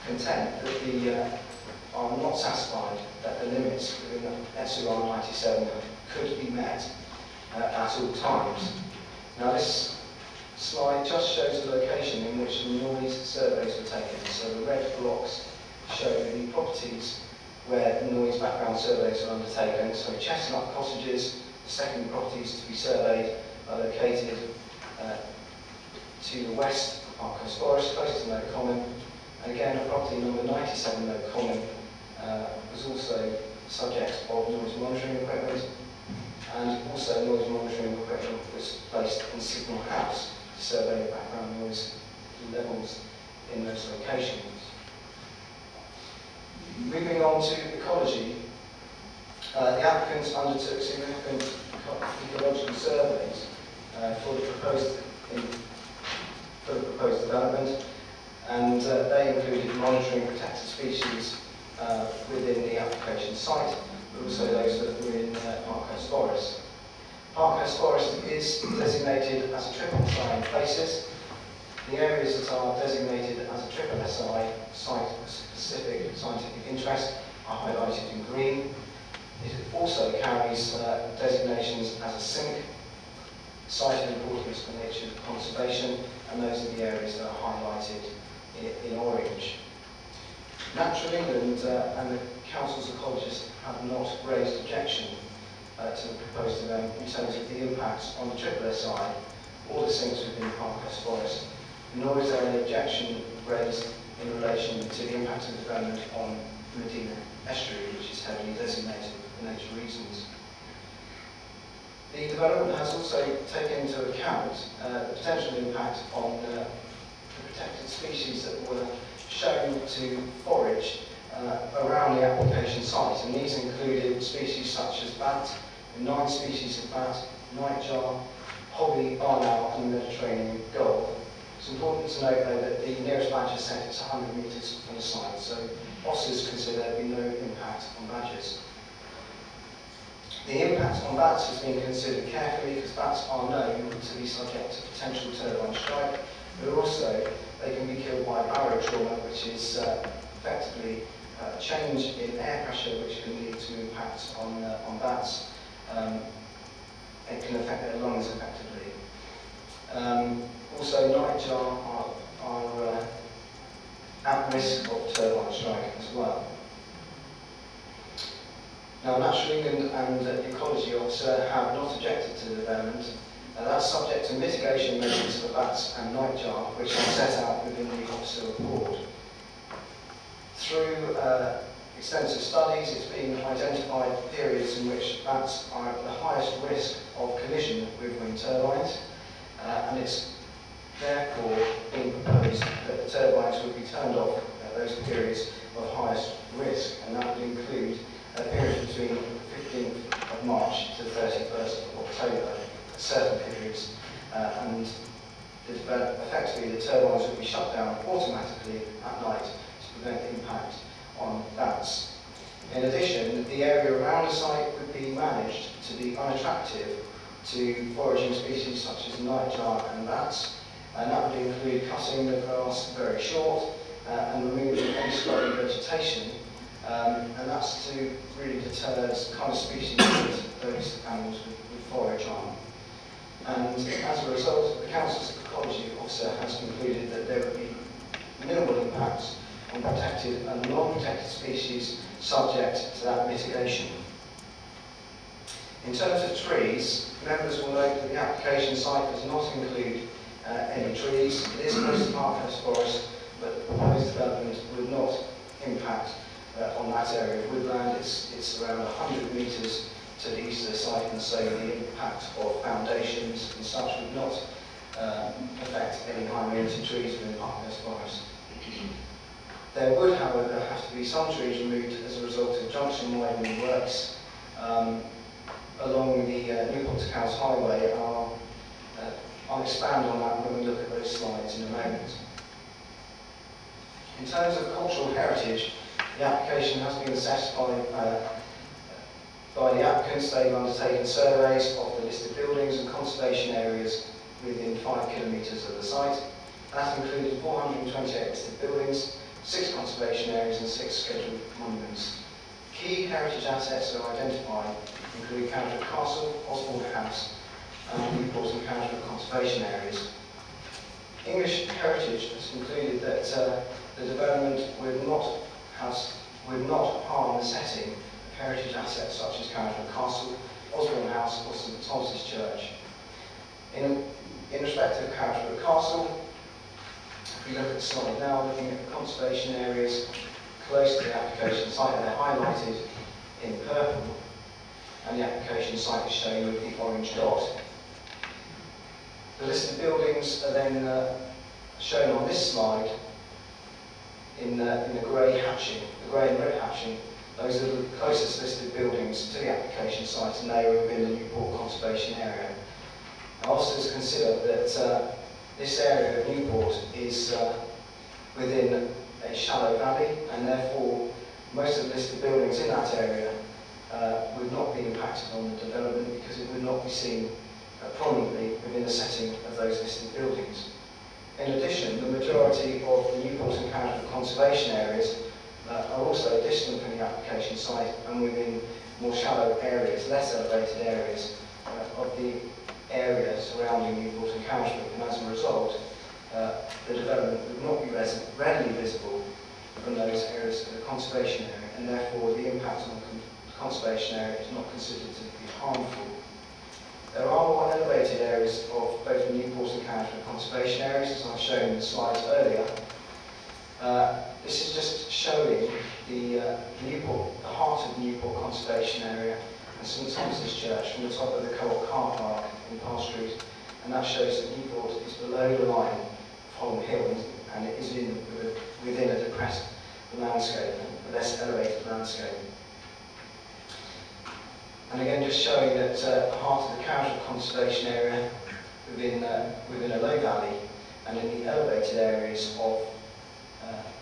content that are not satisfied that the limits within EXU R97 could be met at all times. Now, this slide just shows the location in which the noise surveys were taken. So the red blocks show the properties where the noise background surveys are undertaken. So Chestnut Cottages, the second properties to be surveyed, are located to the west of Parkhurst Forest, close to Low Common. And again, property number 97 Low Common was also subject of noise monitoring equipment, and also noise monitoring equipment was placed in Signal House to survey background noise levels in those locations. Moving on to ecology, the applicants undertook significant ecological surveys for the proposed development, and they included monitoring protected species within the application site, but also those that were in Parkhurst Forest. Parkhurst Forest is designated as a triple SI basis. The areas that are designated as a triple SI, site-specific scientific interest, are highlighted in green. It also carries designations as a SINC, site of importance for nature conservation, and those are the areas that are highlighted in orange. Natural England and the Council's ecologists have not raised objection to the proposed development in terms of the impacts on the triple SI or the sinks within Parkhurst Forest, nor is there any objection raised in relation to the impact of development on Medina Estuary, which is heavily designated for nature reasons. The development has also taken into account the potential impact on the protected species that were shown to forage around the application site, and these included species such as bat, 9 species of bat, nightjar, hobby, barn owl, and the Mediterranean gull. It's important to note though that the nearest badger set is 100 metres from the site, so officers consider there to be no impact on badgers. The impact on bats has been considered carefully because bats are known to be subject to potential turbine strike, but also they can be killed by barotrauma, which is effectively a change in air pressure which can lead to impacts on bats. It can affect their lungs effectively. Also, nightjar are at risk of turbine strike as well. Now, Natural England and the Ecology Officer have not objected to the development. That's subject to mitigation measures for bats and nightjar, which are set out within the officer report. Through extensive studies, it's been identified periods in which bats are at the highest risk of collision with wind turbines, and it's therefore being proposed that the turbines would be turned off at those periods of highest risk, and that would include a period between 15th of March to 31st of October, certain periods, and effectively the turbines would be shut down automatically at night to prevent impact on bats. In addition, the area around the site would be managed to be unattractive to foraging species such as nightjar and bats, and that would include cutting the grass very short and removing any scrubby vegetation, and that's to really deter the kind of species that those animals would forage on. And as a result, the Council's Ecology Officer has concluded that there would be minimal impacts on protected and non-protected species subject to that mitigation. In terms of trees, members will note that the application site does not include any trees. It is close to Parkhurst Forest, but the proposed development would not impact on that area of woodland. It's around 100 metres to the east of the site, and so the impact of foundations and such would not affect any high immunity trees within Parkhurst Forest. There would, however, have to be some trees removed as a result of junction widening works along the Newport to Cowes Highway. I'll expand on that when we look at those slides in a moment. In terms of cultural heritage, the application has been assessed by the applicants. They've undertaken surveys of the listed buildings and conservation areas within 5 kilometres of the site. That included 428 listed buildings, 6 conservation areas and 6 scheduled monuments. Key heritage assets are identified include Canterbury Castle, Osborne House and Newport and Canterbury conservation areas. English Heritage has concluded that the development would not harm the setting of heritage assets such as Canterbury Castle, Osborne House or St Thomas's Church. In respect of Canterbury Castle, if we look at the slide now, looking at the conservation areas close to the application site, they're highlighted in purple, and the application site is shown with the orange dot. The listed buildings are then shown on this slide in the grey hatching, the grey and red hatching. Those are the closest listed buildings to the application site, and they are within the Newport Conservation Area. Officers consider that this area of Newport is within a shallow valley, and therefore most of the listed buildings in that area would not be impacted on the development because it would not be seen prominently within the setting of those listed buildings. In addition, the majority of the Newport and Canterbury conservation areas are also distant from the application site and within more shallow areas, less elevated areas of the area surrounding Newport and Canterbury, and as a result, the development would not be readily visible from those areas of the conservation area, and therefore the impact on the conservation area is not considered to be harmful. There are more elevated areas of both the Newport and Canterbury conservation areas, as I've shown in the slides earlier. This is just showing the heart of the Newport Conservation Area and St Thomas's Church from the top of the Co-op car park in Parr Street, and that shows that Newport is below the line of Holland Hill, and it is within a depressed landscape, a less elevated landscape. And again, just showing that the heart of the Canterbury Conservation Area within a low valley, and in the elevated areas of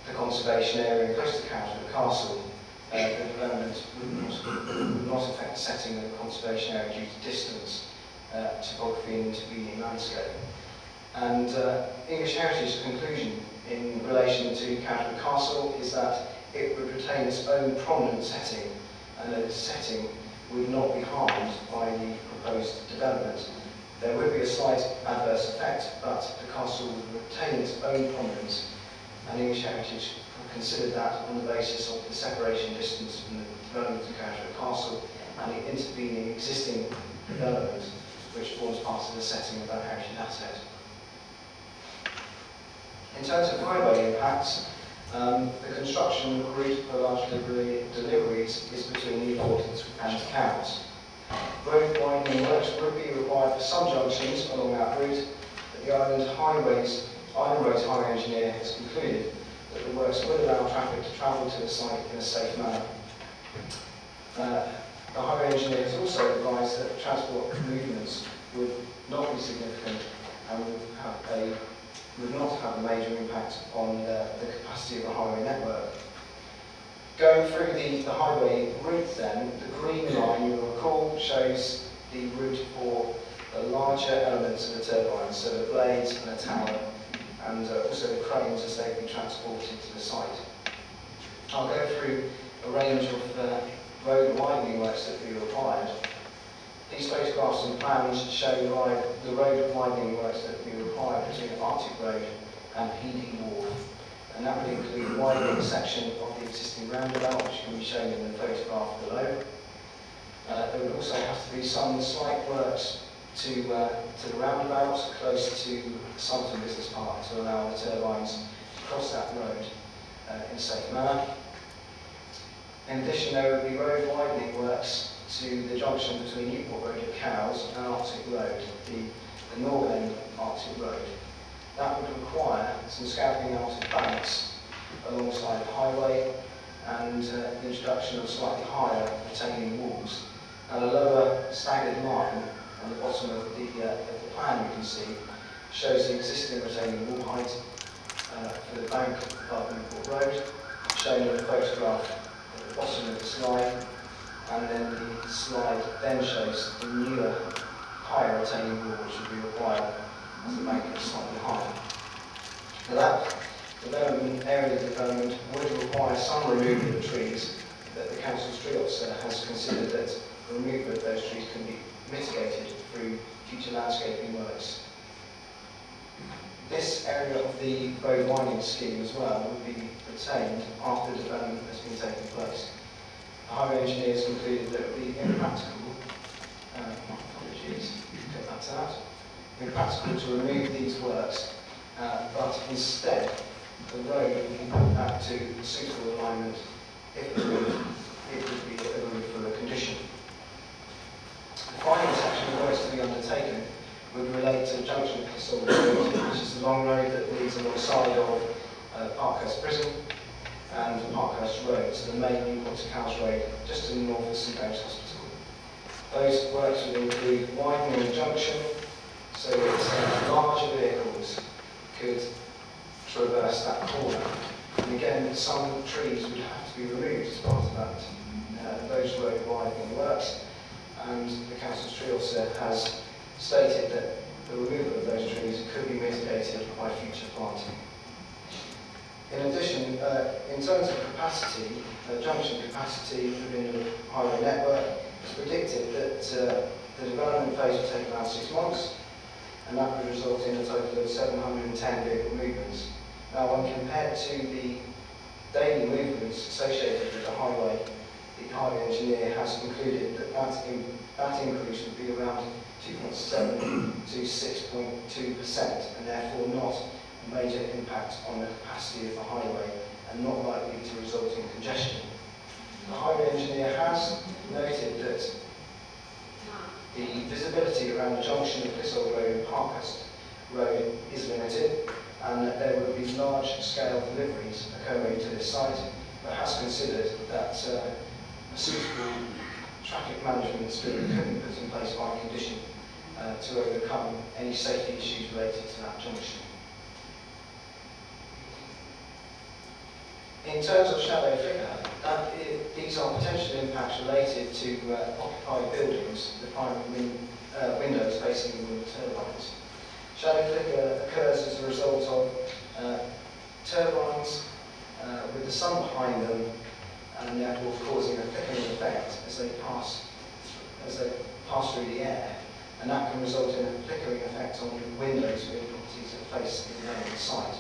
the conservation area close to Canterbury Castle, the development would not affect the setting of the conservation area due to distance, topography and intervening landscape. And English Heritage's conclusion in relation to Canterbury Castle is that it would retain its own prominent setting, and that its setting would not be harmed by the proposed development. There would be a slight adverse effect, but the castle would retain its own prominence, and English Heritage considered that on the basis of the separation distance from the development of Canterbury Castle and the intervening existing development which forms part of the setting of that heritage asset. In terms of highway impacts, the construction route for large deliveries is between Newport and Cowes. Road widening works would be required for some junctions along that route, the Island Roads Highway Engineer has concluded that the works will allow traffic to travel to the site in a safe manner. The Highway Engineer has also advised that transport movements would not be significant and would not have a major impact on the capacity of the highway network. Going through the highway route then, the green line, you'll recall, shows the route for the larger elements of the turbine, so the blades and the tower, and also the cranes as they be transported to the site. I'll go through a range of road widening works that will be required. These photographs and plans show the road widening works that will be required between Arctic Road and Healy Wharf, and that would include widening a section of the existing roundabout, which can be shown in the photograph below. There would also have to be some slight works to the roundabout close to Somerton Business Park to allow the turbines to cross that road in a safe manner. In addition, there would be road widening works to the junction between Newport Road at Cowes and Arctic Road, the north end of Arctic Road. That would require some scalping out of banks alongside the highway and the introduction of slightly higher retaining walls. Now, the lower staggered line on the bottom of the plan you can see shows the existing retaining wall height for the bank above Newport Road, shown in the photograph at the bottom of the slide, and then the slide then shows the newer, higher retaining wall which would be required as the bank is slightly higher. Now that area development would require some removal of trees, but the Council's tree officer has considered that the removal of those trees can be mitigated through future landscaping works. This area of the road winding scheme as well would be retained after development has been taking place. The highway engineers concluded that it would be impractical, impractical to remove these works, but instead the road would be put back to suitable alignment. If approved, it would be a removable condition. The final section of works to be undertaken would relate to the junction of Castle Road, which is the long road that leads alongside of Parkhurst Prison and Parkhurst Road, so the main Newport to Cowes Road, just to the north of St Mary's Hospital. Those works would include widening the junction so that larger vehicles could traverse that corner. And again, some trees would have to be removed as part of that, those road widening works. And the Council's tree officer has stated that the removal of those trees could be mitigated by future planting. In addition, in terms of capacity, junction capacity within the highway network, it's predicted that the development phase will take around 6 months, and that would result in a total of 710 vehicle movements. Now, when compared to the daily movements associated with the highway engineer has concluded that that increase would be around 2.7 to 6.2%, and therefore not a major impact on the capacity of the highway and not likely to result in congestion. The highway engineer has noted that the visibility around the junction of Clissold Road and Parkhurst Road is limited, and that there would be large-scale deliveries occurring to this site, but has considered that a suitable traffic management scheme could be put in place by condition to overcome any safety issues related to that junction. In terms of shadow flicker, these are potential impacts related to occupied buildings, the private windows facing the wind turbines. Shadow flicker occurs as a result of turbines with the sun behind them, and therefore causing a flickering effect as they pass through the air, and that can result in a flickering effect on windows within properties that face the development site.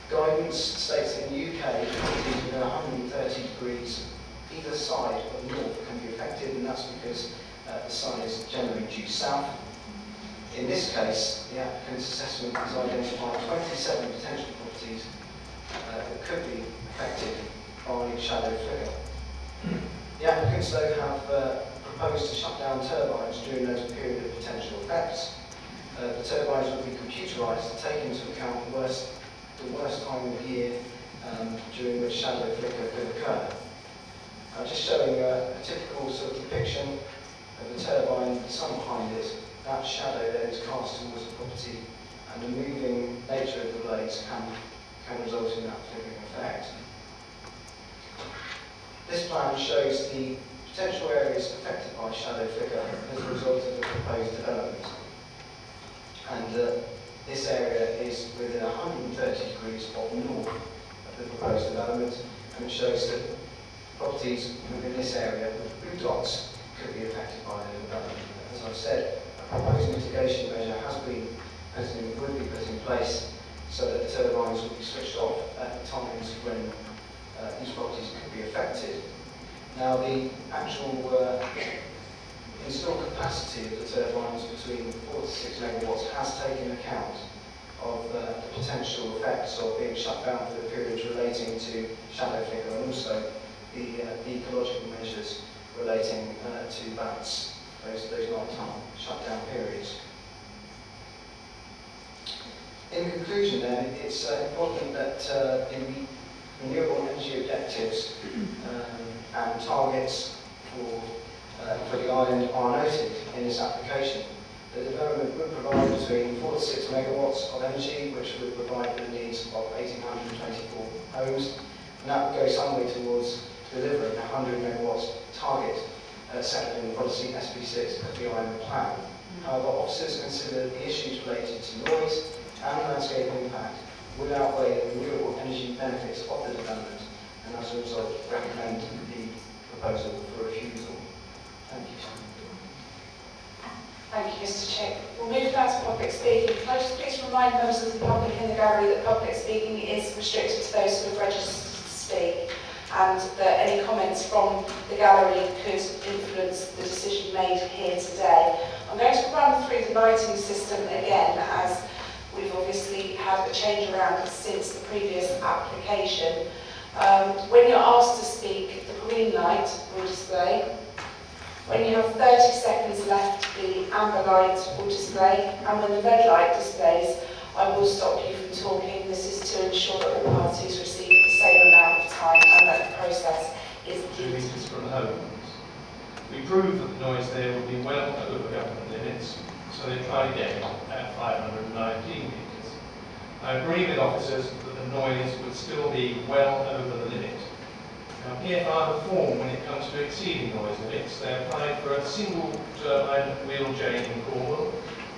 Guidance states that in the UK, properties within 130 degrees either side of the north can be affected, and that's because the sun is generally due south. In this case, the applicant's assessment has identified 27 potential properties that could be affected by shadow flicker. The applicants, though, have proposed to shut down turbines during those period of potential effects, The turbines would be computerised to take into account the worst time of year during which shadow flicker could occur. Just showing a typical sort of depiction of the turbine with the sun behind it. That shadow then is cast towards the property, and the moving nature of the blades can result in that flickering effect. This plan shows the potential areas affected by shadow flicker as a result of the proposed development. And this area is within 130 degrees of north of the proposed development, and it shows that properties within this area with blue dots could be affected by the development. As I've said, a proposed mitigation measure would be put in place so that the turbines would be switched off at the times when these properties could be affected. Now, the actual installed capacity of the turbines between 4 to 6 megawatts has taken account of the potential effects of being shut down for the periods relating to shadow flicker, and also the ecological measures relating to bats, those nighttime shutdown periods. In conclusion then, it's important that the renewable energy objectives and targets for the island are noted in this application. The development would provide between 4 to 6 megawatts of energy, which would provide the needs of 1,824 homes, and that would go some way towards delivering a 100 megawatts target set in the policy SP6 of the island plan. However, officers consider the issues related to noise and landscape impact would outweigh the renewable energy benefits of the development, and as a result recommend the proposal for refusal. Thank you.
Thank you, Mr. Chick. We'll move now to public speaking. Can I just please remind members of the public in the gallery that public speaking is restricted to those who have registered to speak, and that any comments from the gallery could influence the decision made here today. I'm going to run through the lighting system again, as we've obviously had a change around since the previous application. When you're asked to speak, the green light will display. When you have 30 seconds left, the amber light will display, and when the red light displays, I will stop you from talking. This is to ensure that all parties receive the same amount of time and that the process is
Two
deemed.
metres from home. We proved that the noise there would be well over government limits, so they tried again at 519 metres. I agree with officers that the noise would still be well over the limit. Now, PFR reform, when it comes to exceeding noise limits, they applied for a single turbine wheel chain in Cornwall.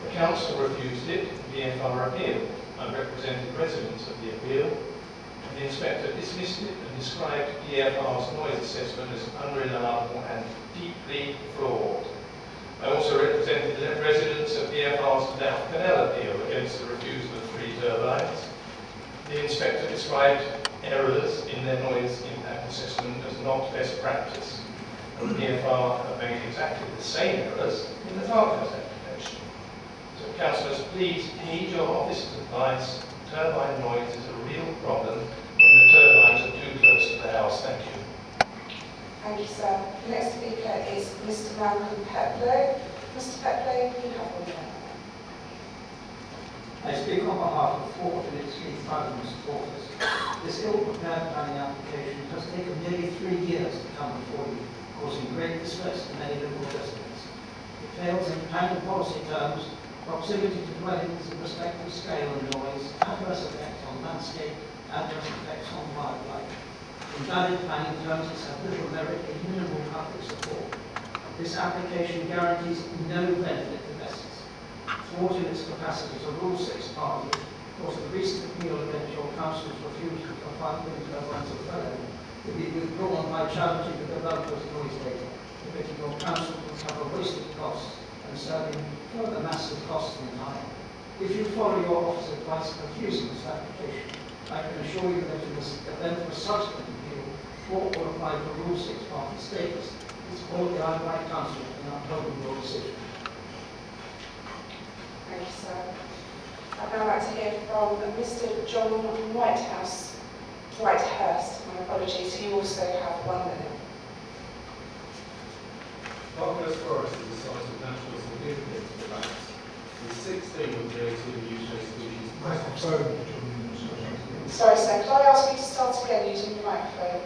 The council refused it, PFR appealed. I represented residents of the appeal, and the inspector dismissed it and described PFR's noise assessment as unreliable and deeply flawed. I also represented the residents of PFR's Canal appeal against the refusal of 3 turbines. The inspector described errors in their noise impact assessment as not best practice, and PFR have made exactly the same errors in the Farmhouse application. So, councillors, please heed your officer's advice. Turbine noise is a real problem when the turbines are too close to the house. Thank you.
Thank you, sir. The next speaker is Mr. Malcolm Peplow. Mr. Peplow, you have 1 minute.
I speak on behalf of 4 Phillips Street Farmhouse supporters. This ill-prepared planning application has taken nearly 3 years to come before you, causing great distress to many local residents. It fails in planning policy terms, proximity to dwellings in respect of scale and noise, adverse effects on landscape, adverse effects on wildlife. In valid planning terms, it's had little merit in minimal public support. This application guarantees no benefit to investors. Thwarting its capacity to Rule 6 party, because the recent appeal against your council's refusal to fund wind turbines of fellow will be withdrawn by challenging the developer's noise data, permitting your council to cover wasted costs and serving further massive costs in time. If you follow your officer's advice in refusing this application, I can assure you that in this event of a subsequent appeal, 4 will apply for Rule 6 party status. It's all the Wight Council in upholding your decision.
Thank you, sir. I'd now like to hear from Mr. John Whitehurst. My apologies. You also have 1 minute.
Parkhurst Forest is a site of natural significance for bats, with 6
16 of the UK species.
Microphone.
Sorry, sir, could I ask you to start again using the microphone?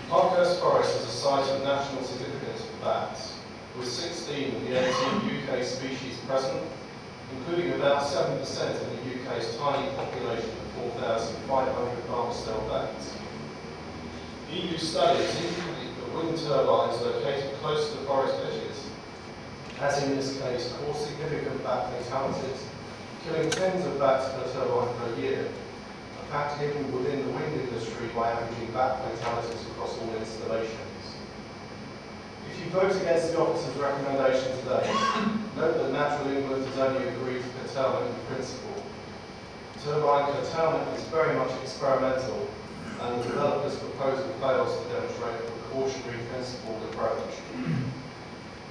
Parkhurst Forest is a site of national significance for bats, with 16 of the 18 UK species present, including about 7% of the UK's tiny population of 4,500 farm-style bats. EU studies indicate that wind turbines located close to the forest edges, as in this case, cause significant bat fatalities, killing tens of bats per turbine per year, a fact hidden within the wind industry by averaging bat fatalities across all installations. If you vote against the officer's recommendation today, note that Natural England has only agreed to curtailment in principle. Turbine curtailment is very much experimental, and the developer's proposal fails to demonstrate a precautionary principled approach.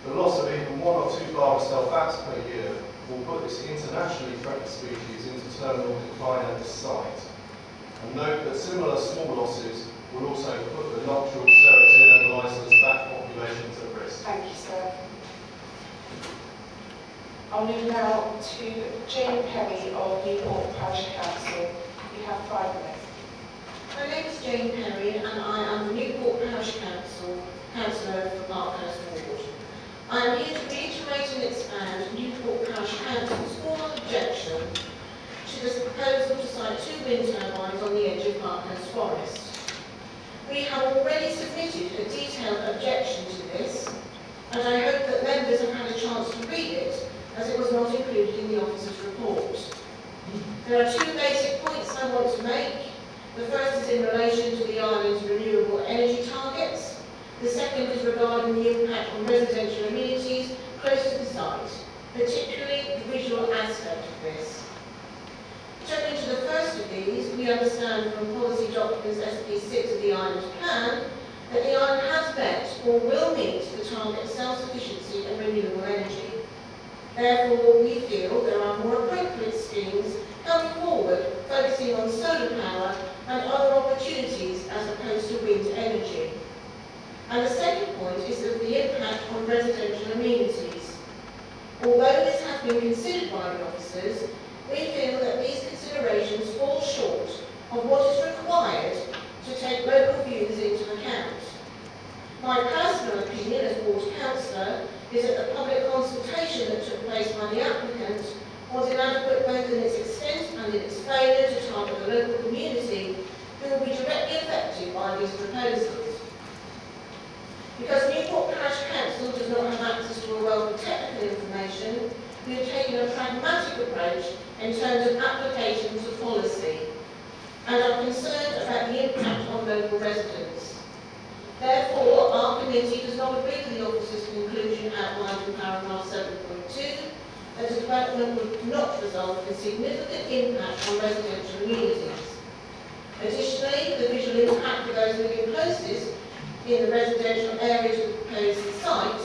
The loss of even 1 or 2 large-cell bats per year will put this internationally threatened species into terminal decline at this site. And note that similar small losses will also put the nocturnal serratin and licensed bat populations at risk.
Thank you, sir. I'll move now to Jane Perry of Newport Parish Council. You have 5 minutes.
My name is Jane Perry and I am the Newport Parish Councillor for Parkhurst Ward. I am here to reiterate and expand Newport Parish Council's formal objection to this proposal to site 2 wind turbines on the edge of Parkhurst Forest. We have already submitted a detailed objection to this, and I hope that members have had a chance to read it, as it was not included in the officer's report. There are 2 basic points I want to make. The first is in relation to the island's renewable energy targets. The second is regarding the impact on residential amenities close to the site, particularly the visual aspect of this. Turning to the first of these, we understand from policy documents SP6 of the island plan that the island has met or will meet the target of self-sufficiency and renewable energy. Therefore, we feel there are more appropriate schemes coming forward focusing on solar power and other opportunities as opposed to wind energy. And the second point is of the impact on residential amenities. Although this has been considered by the officers, we feel that these considerations fall short of what is required to take local views into account. My personal opinion as ward councillor is that the public consultation that took place by the applicant was inadequate both in its extent and in its failure to target the local community who will be directly affected by these proposals. Because Newport Parish Council does not have access to a wealth of technical information, we have taken a pragmatic approach in terms of applications of policy and are concerned about the impact on local residents. Therefore, our committee does not agree with the officer's conclusion outlined in paragraph 7.2 that the development would not result in significant impact on residential amenities. Additionally, the visual impact of those living closest in the residential areas of the proposed site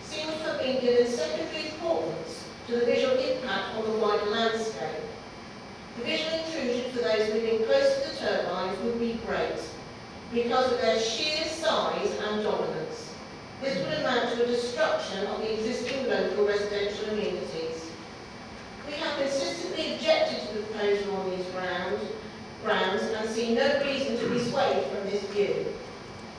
seems to have been given secondary importance to the visual impact on the wider landscape. The visual intrusion for those living close to the turbines would be great because of their sheer size and dominance. This would amount to a destruction of the existing local residential amenities. We have consistently objected to the proposal on these grounds and see no reason to be swayed from this view.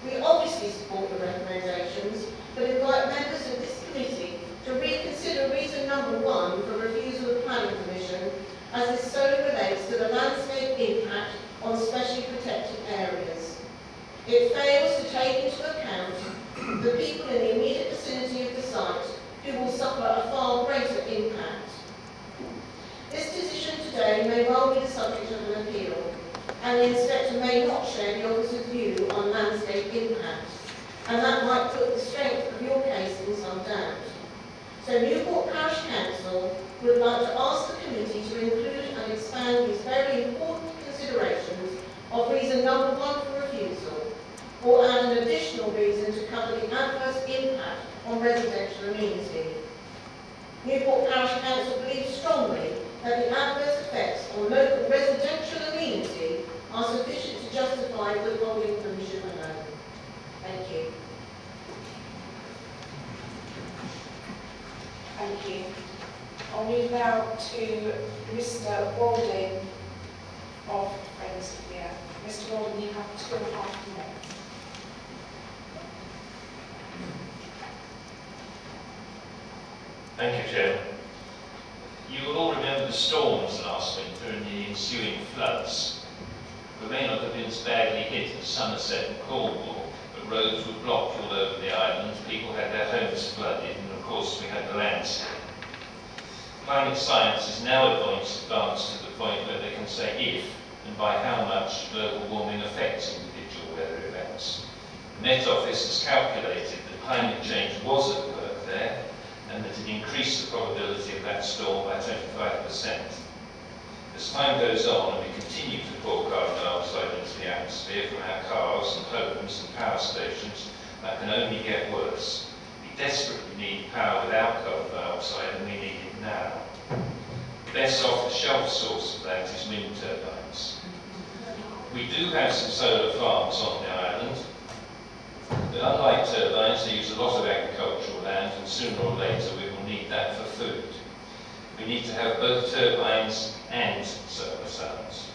We obviously support the recommendations, but invite members of this committee to reconsider reason number 1 for refusal of planning permission, as this solely relates to the landscape impact on specially protected areas. It fails to take into account the people in the immediate vicinity of the site who will suffer a far greater impact. This decision today may well be the subject of an appeal, and the inspector may not share the officer's view on landscape impact, and that might put the strength of your case in some doubt. So Newport Parish Council would like to ask the committee to include and expand these very important considerations of reason number 1 for refusal, or add an additional reason to cover the adverse impact on residential amenity. Newport Parish Council believes strongly that the adverse effects on local residential
now to Mr. Walding of Friends of the Earth. Mr. Walding, you have 2.5 minutes.
Thank you, Chair. You will all remember the storms last winter and the ensuing floods. We may not have been as badly hit as Somerset and Cornwall, but roads were blocked all over the island, people had their homes flooded, and of course we had the landscape. Climate science is now advanced to the point where they can say if and by how much global warming affects individual weather events. The Met Office has calculated that climate change was at work there, and that it increased the probability of that storm by 25%. As time goes on and we continue to pour carbon dioxide into the atmosphere from our cars and homes and power stations, that can only get worse. We desperately need power without carbon dioxide, and we need it now. The best off-the-shelf source of that is wind turbines. We do have some solar farms on the island, but unlike turbines, they use a lot of agricultural land, and sooner or later we will need that for food. We need to have both turbines and solar cells.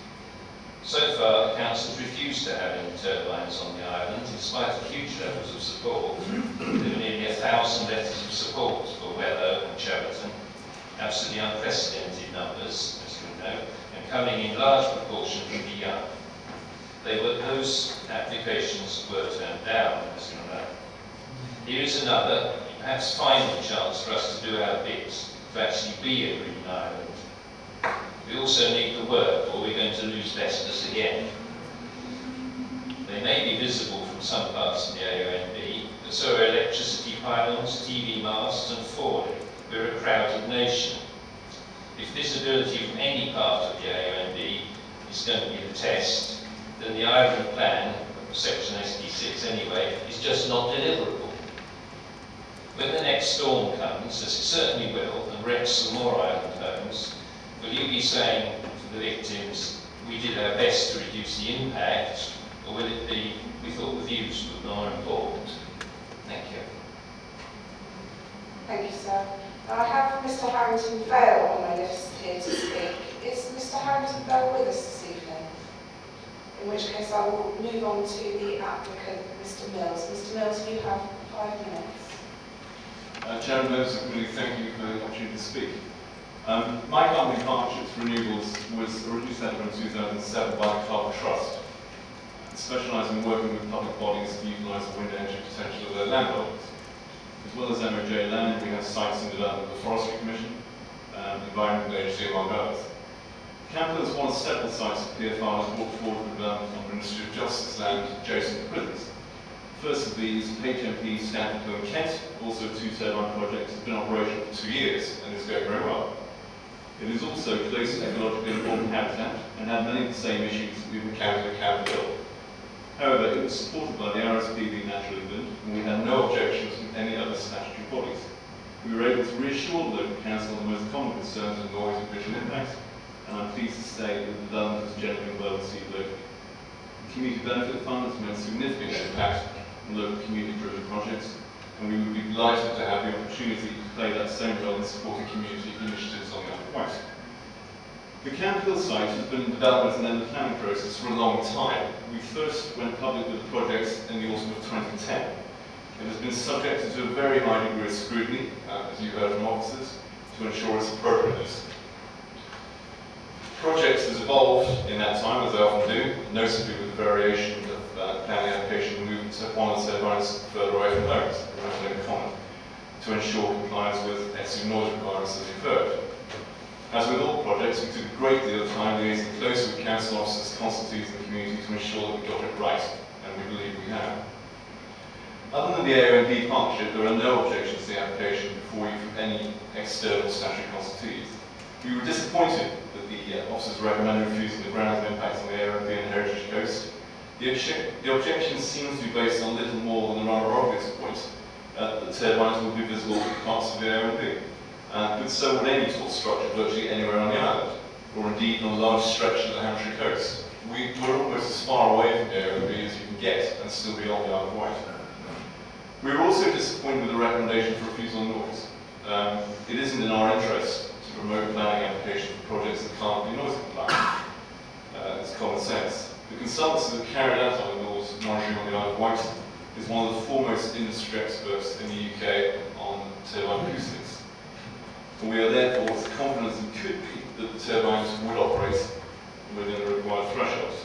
So far, the Council has refused to have any turbines on the island, in spite of huge levels of support. There were nearly 1,000 letters of support for Wellow and Cheverton, absolutely unprecedented numbers, as you know, and coming in large proportion from the young. Those applications were turned down, as you know. Here is another, perhaps final chance for us to do our bit, to actually be a green island. We also need the work, or we're going to lose Vestas again. They may be visible from some parts of the AONB, but so are electricity pylons, TV masts and falling. We're a crowded nation. If visibility from any part of the AONB is going to be the test, then the island plan, section SD6 anyway, is just not deliverable. When the next storm comes, as it certainly will, and wrecks some more island homes, will you be saying to the victims, we did our best to reduce the impact, or will it be, we thought the views were more important? Thank you.
Thank you, sir. Now I have Mr. Harrington Vale on my list here to speak. Is Mr. Harrington Vale with us this evening? In which case I will move on to the applicant, Mr. Mills. Mr. Mills, you have 5 minutes.
Chairman, members of the committee, thank you for the opportunity to speak. My company, Partnerships Renewables, was originally set up in 2007 by the Carbon Trust, specialising in working with public bodies to utilise the wind energy potential of their landholdings. As well as MOJ Land, we have sites in development with the Forestry Commission, the Environment Agency, among others. Campbell is one of several sites that PFR has brought forward for development on Ministry of Justice land adjacent to prisons. First of these, HMP Stanford Hill in Kent, also a 2-turbine project, has been operational for 2 years and is going very well. It is also close to ecologically important habitat and had many of the same issues that we've encountered at Campbell Hill. However, it was supported by the RSPB Natural England, and we had no objections from any other statutory bodies. We were able to reassure the local council on the most common concerns of noise and visual impacts, and I'm pleased to say that the development was generally well received locally. The Community Benefit Fund has made a significant impact on local community-driven projects, and we would be delighted to have the opportunity to play that same role in supporting community initiatives on the Isle of Wight. The Camp Hill site has been in development and then the planning process for a long time. We first went public with the project in the autumn of 2010. It has been subjected to a very high degree of scrutiny, as you heard from officers, to ensure its appropriateness. The project has evolved in that time, as they often do, notably with the variation of planning application movement to one of the turbines further away from homes, in common, to ensure compliance with extra noise requirements as you've heard. As with all projects, we took a great deal of time liaising closely with council officers constituting the community to ensure that we got it right, and we believe we have. Other than the AONB partnership, there are no objections to the application before you from any external statutory constitutees. We were disappointed that the officers recommended refusing the grounds of impact on the AONB and Heritage Coast. The objection seems to be based on little more than a rather obvious point, that the turbines will be visible in parts of the AONB. But so would any tall structure virtually anywhere on the island, or indeed on a large stretch of the Hampshire coast. We're almost as far away from the AONB as you can get and still be on the Isle of Wight. We were also disappointed with the recommendation for refusal on noise. It isn't in our interest to promote planning applications for projects that can't be noise compliant. It's common sense. The consultancy that carried out our noise monitoring on the Isle of Wight is one of the foremost industry experts in the UK on turbine acoustics. And we are therefore as confident as we could be that the turbines would operate within the required thresholds.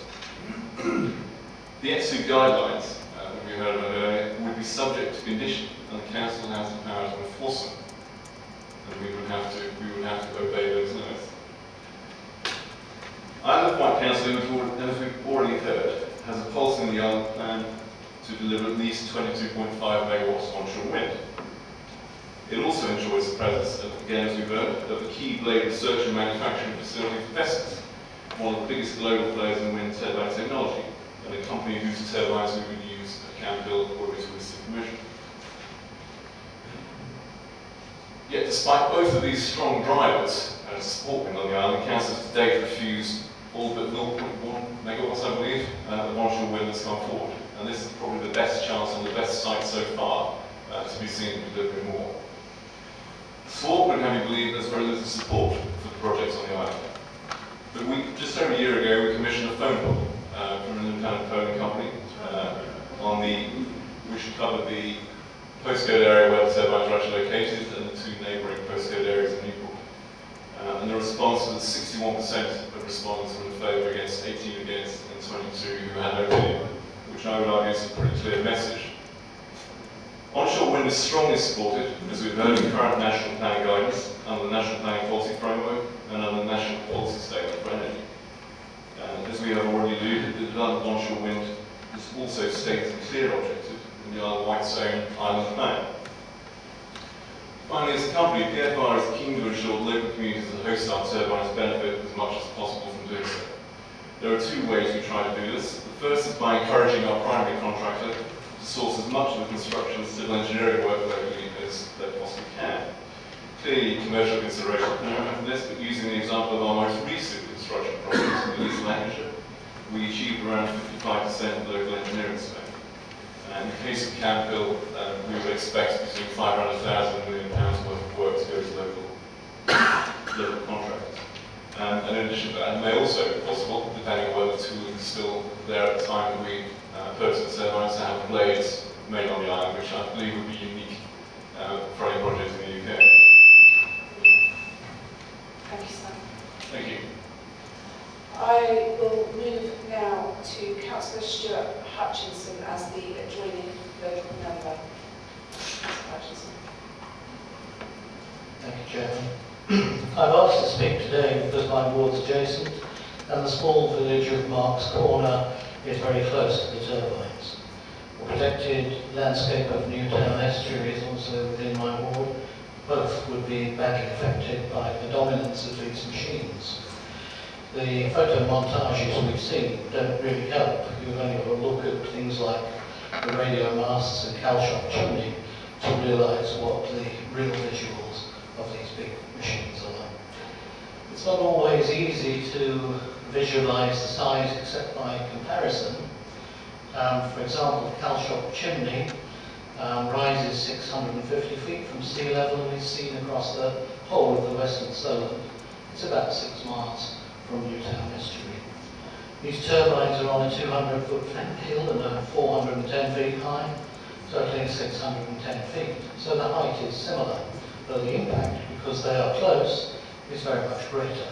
The ETSU guidelines that we heard about earlier would be subject to condition, and the council has the power to enforce them. And we would have to obey those limits. Isle of Wight Council, as we've already heard, has a policy in the island plan to deliver at least 22.5 megawatts of onshore wind. It also enjoys the presence, again as we've heard, of the key blade research and manufacturing facility for Vestas, one of the biggest global players in wind turbine technology, and a company whose turbines we would use at Camp Hill were we to receive permission. Yet despite both of these strong drivers to support wind on the island, the council has to date refused all but 0.1 megawatts, I believe, of onshore wind that's come forward. And this is probably the best chance and the best site so far to be seen delivering more. SWARP would have you believe there's very little support for the projects on the island. But just over a year ago, we commissioned a phone call from an independent phone company which covered the postcode area where the turbines are actually located and the two neighbouring postcode areas of Newport. And the response was 61% of respondents were in favour against 18 against and 22 who had no opinion, which I would argue is a pretty clear message. Onshore wind is strongly supported, as we've heard, in current national planning guidance, under the National Planning Policy Framework and under the National Policy Statement for Energy. And as we have already alluded, the development of onshore wind is also stated as a clear objective in the Isle of Wight's own island plan. Finally, as a company, PFR is keen to ensure local communities that host our turbines benefit as much as possible from doing so. There are two ways we try to do this. The first is by encouraging our primary contractor to source as much of the construction and civil engineering work locally as they possibly can. Clearly, commercial consideration for this, but using the example of our most recent construction project in East Lancashire, we achieved around 55% local engineering spend. And in the case of Camp Hill, we would expect between £500,000 and £1 million worth of work to go to local contractors. And in addition to that, it may also be possible, depending on whether the tooling is still there at the time that we purchase the turbines, to have blades made on the island, which I believe would be unique for any project in the UK.
Thank you, Sam.
Thank you.
I will move now to Councillor Stuart Hutchinson as the adjoining local member. Councillor Hutchinson.
Thank you, Chairman. I've asked to speak today because my ward's adjacent and the small village of Marks Corner is very close to the turbines. The protected landscape of Newtown Estuary is also within my ward. Both would be badly affected by the dominance of these machines. The photo montages we've seen don't really help. You've only got to look at things like the radio masts and Calshot chimney to realise what the real visuals of these big machines are. It's not always easy to visualise the size except by comparison. For example, the Calshot chimney rises 650 feet from sea level and is seen across the whole of the Western Solent. It's about 6 miles from Newtown Estuary. These turbines are on a 200-foot hill and are 410 feet high, totaling 610 feet. So the height is similar, but the impact, because they are close, is very much greater.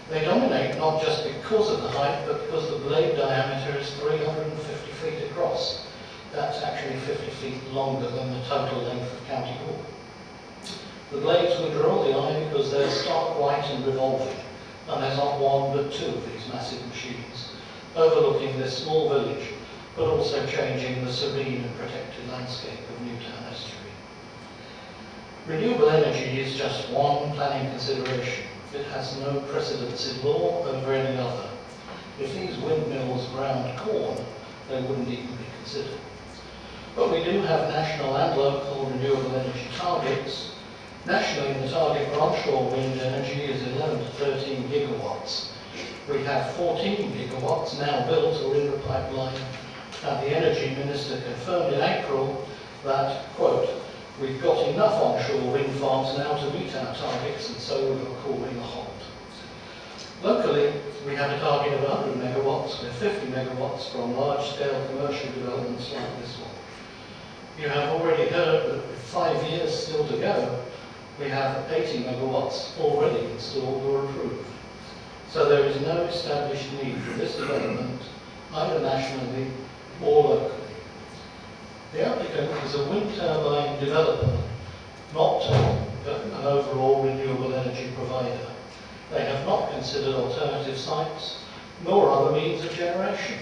They dominate not just because of the height, but because the blade diameter is 350 feet across. That's actually 50 feet longer than the total length of County Hall. The blades would draw the eye because they're stark white and revolving, and there's not one but two of these massive machines, overlooking this small village, but also changing the serene and protected landscape of Newtown Estuary. Renewable energy is just one planning consideration. It has no precedence in law over any other. If these windmills ground corn, they wouldn't even be considered. But we do have national and local renewable energy targets. Nationally, the target for onshore wind energy is 11 to 13 gigawatts. We have 14 gigawatts now built or in the pipeline, and the Energy Minister confirmed in April that, quote,
We've got enough onshore wind farms now to meet our targets, and so we're calling a halt. Locally, we have a target of 100 megawatts with 50 megawatts from large-scale commercial developments like this one. You have already heard that with 5 years still to go, we have 80 megawatts already installed or approved. So there is no established need for this development, either nationally or locally. The applicant is a wind turbine developer, not an overall renewable energy provider. They have not considered alternative sites, nor other means of generation.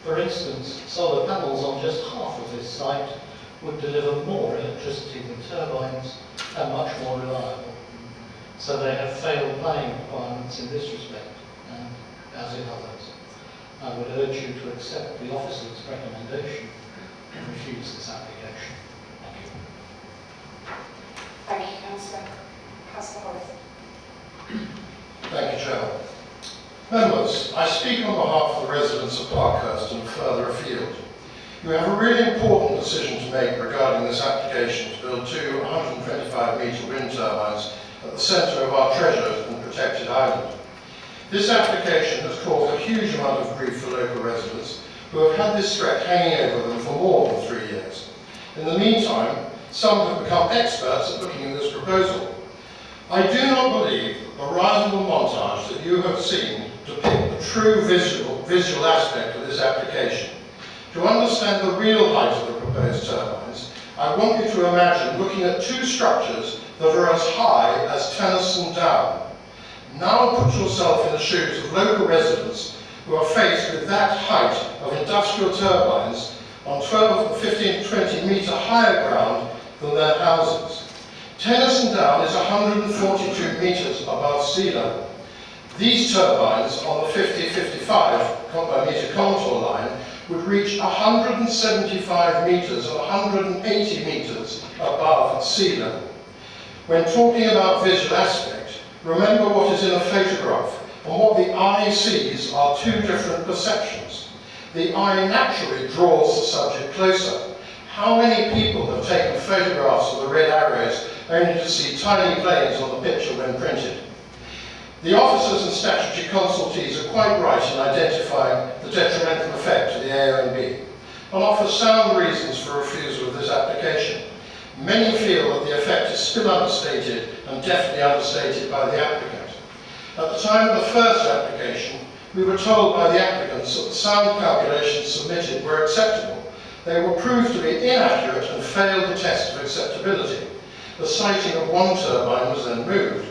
For instance, solar panels on just half of this site would deliver more electricity than turbines and much more reliable. So they have failed planning requirements in this respect, and as in others. I would urge you to accept the officer's recommendation and refuse this application. Thank you.
Thank you, Councillor. Councillor Horace.
Thank you, Chairman. Members, I speak on behalf of the residents of Parkhurst and further afield. You have a really important decision to make regarding this application to build two 125-metre wind turbines at the centre of our treasured and protected island. This application has caused a huge amount of grief for local residents who have had this threat hanging over them for more than 3 years. In the meantime, some have become experts at looking at this proposal. I do not believe that the risible montage that you have seen depict the true visual aspect of this application. To understand the real height of the proposed turbines, I want you to imagine looking at two structures that are as high as Tennyson Down. Now put yourself in the shoes of local residents who are faced with that height of industrial turbines on 12, 15 to 20 metre higher ground than their houses. Tennyson Down is 142 metres above sea level. These turbines on the 50-55 metre contour line would reach 175 metres or 180 metres above sea level. When talking about visual aspect, remember what is in a photograph, and what the eye sees are two different perceptions. The eye naturally draws the subject closer. How many people have taken photographs of the red arrows only to see tiny planes on the picture when printed? The officers and statutory consultees are quite right in identifying the detrimental effect to the AONB and offer sound reasons for refusal of this application. Many feel that the effect is still understated and definitely understated by the applicant. At the time of the first application, we were told by the applicants that the sound calculations submitted were acceptable. They were proved to be inaccurate and failed the test of acceptability. The siting of one turbine was then moved.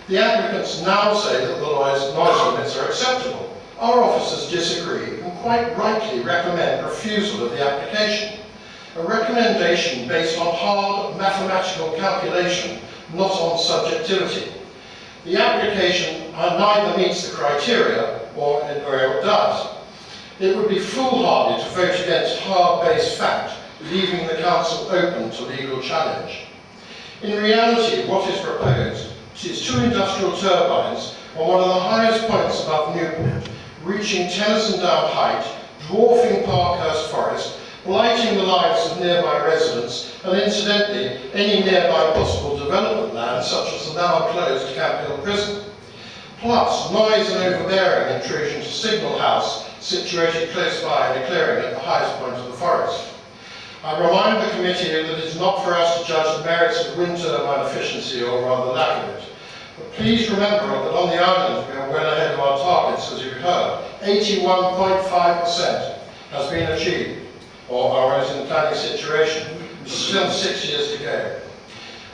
The applicants now say that the noise limits are acceptable. Our officers disagree and quite rightly recommend refusal of the application. A recommendation based on hard mathematical calculation, not on subjectivity. The application neither meets the criteria or it does. It would be foolhardy to vote against hard-based fact, leaving the council open to legal challenge. In reality, what is proposed is two industrial turbines on one of the highest points above Newport, reaching Tennyson Down height, dwarfing Parkhurst Forest, blighting the lives of nearby residents, and incidentally, any nearby possible development land, such as the now closed Camp Hill Prison. Plus, noise and overbearing intrusion to Signal House, situated close by in a clearing at the highest point of the forest. I remind the committee that it is not for us to judge the merits of wind turbine efficiency, or rather lack of it. But please remember that on the island we are well ahead of our targets, as you heard. 81.5% has been achieved, or are in the planning situation, with still 6 years to go.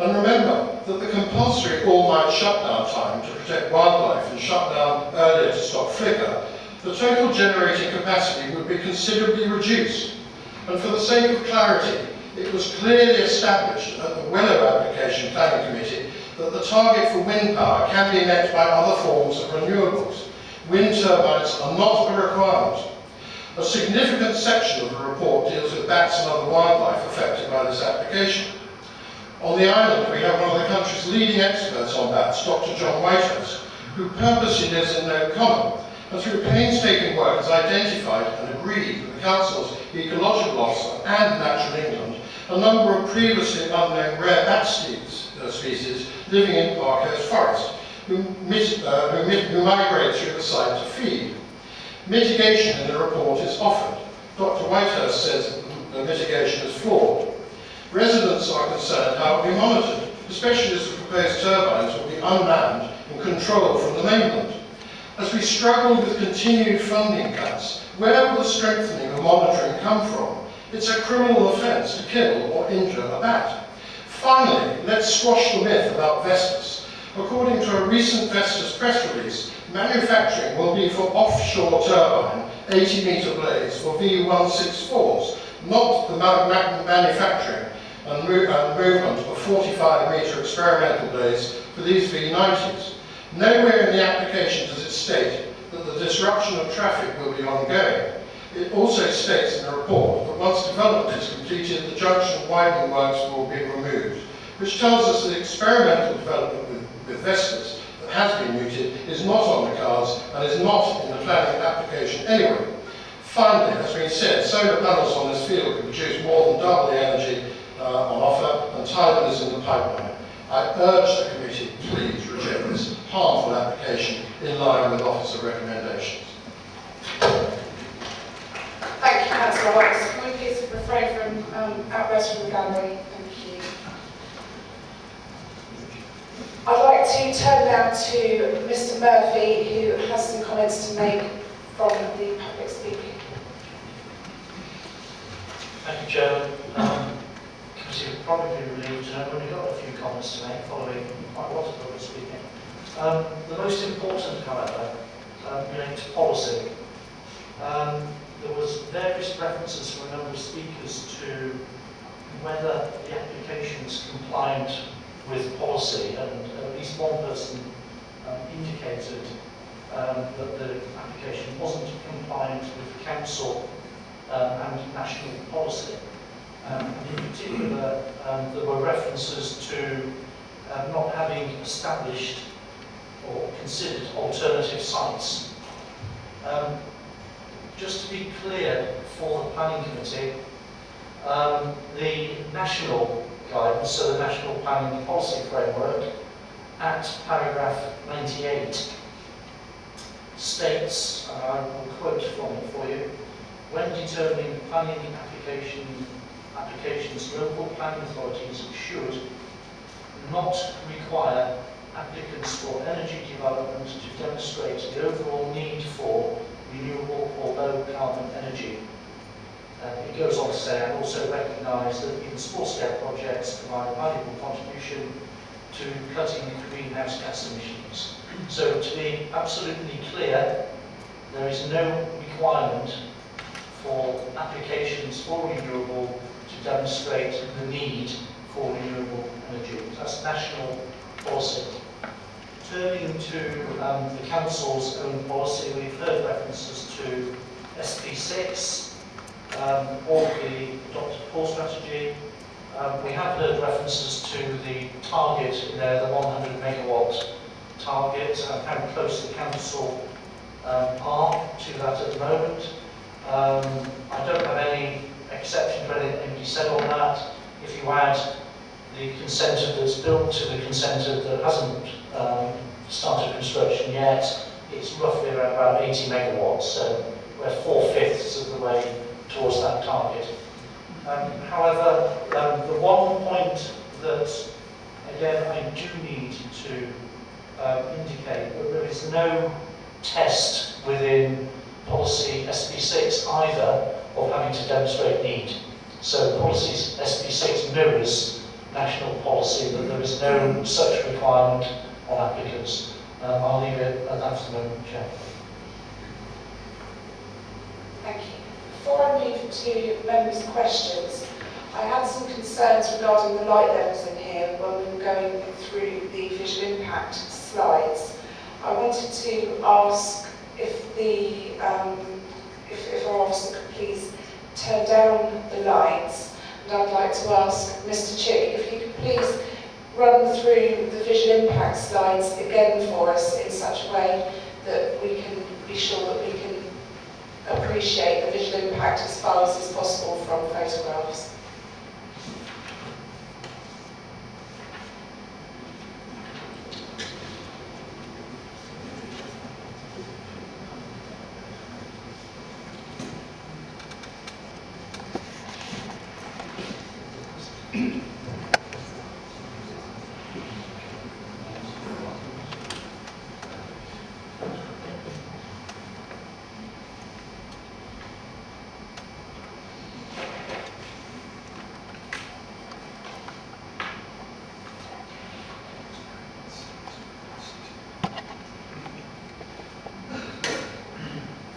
And remember that the compulsory all-night shutdown time to protect wildlife and shut down earlier to stop flicker, the total generating capacity would be considerably reduced. And for the sake of clarity, it was clearly established at the Willow Application Planning Committee that the target for wind power can be met by other forms of renewables. Wind turbines are not a requirement. A significant section of the report deals with bats and other wildlife affected by this application. On the island, we have one of the country's leading experts on bats, Dr. John Wight, who purposely lives in no common, and through painstaking work has identified and agreed with the Council's Ecological Officer and Natural England a number of previously unknown rare bat species living in Parkhurst Forest, who migrate through the site to feed. Mitigation in the report is offered. Dr. Whitehurst says the mitigation is flawed. Residents are concerned how it will be monitored, especially as the proposed turbines will be unmanned and controlled from the mainland. As we struggle with continued funding cuts, where will the strengthening of monitoring come from? It's a criminal offence to kill or injure a bat. Finally, let's squash the myth about Vestas. According to a recent Vestas press release, manufacturing will be for offshore turbine 80-metre blades for V164s, not the manufacturing and movement of 45-metre experimental blades for these V90s. Nowhere in the application does it state that the disruption of traffic will be ongoing. It also states in the report that once development is completed, the junction widening works will be removed, which tells us that experimental development with Vestas that has been mooted is not on the cards and is not in the planning application anyway. Finally, as we said, solar panels on this field can produce more than double the energy on offer, and Thailand is in the pipeline. I urge the committee, please reject this harmful application in line with officer recommendations.
Thank you, Councillor Wight. Can we please refrain from outbursts from the gallery? Thank you. I'd like to turn now to Mr. Murphy, who has some comments to make from the public speaking.
Thank you, Chairman. Committee will probably be relieved to know I've only got a few comments to make following quite a lot of public speaking. The most important, however, relate to policy. There was various references from a number of speakers to whether the application is compliant with policy, and at least one person indicated that the application wasn't compliant with council and national policy. In particular, there were references to not having established or considered alternative sites. Just to be clear for the Planning Committee, the national guidance, so the National Planning Policy Framework, at paragraph 98, states, and I will quote from it for you, when determining planning applications, local planning authorities should not require applicants for energy development to demonstrate the overall need for renewable or low carbon energy. It goes on to say, and also recognise that even small-scale projects provide a valuable contribution to cutting greenhouse gas emissions. So to be absolutely clear, there is no requirement for applications for renewable to demonstrate the need for renewable energy. That's national policy. Turning to the Council's own policy, we've heard references to SP6, or the adopted core strategy. We have heard references to the target in there, the 100 megawatt target, and how close the Council are to that at the moment. I don't have any exception to anything you said on that. If you add the consented that's built to the consented that hasn't started construction yet, it's roughly around about 80 megawatts, so we're 4/5 of the way towards that target. However, the one point that, again, I do need to indicate that there is no test within policy SP6 either of having to demonstrate need. So policy SP6 mirrors national policy, that there is no such requirement on applicants. I'll leave it at that for the moment, Chair.
Thank you. Before I move to members' questions, I had some concerns regarding the light levels in here when we were going through the visual impact slides. I wanted to ask if our officer could please turn down the lights, and I'd like to ask Mr. Chick if he could please run through the visual impact slides again for us in such a way that we can be sure that we can appreciate the visual impact as far as is possible from photographs.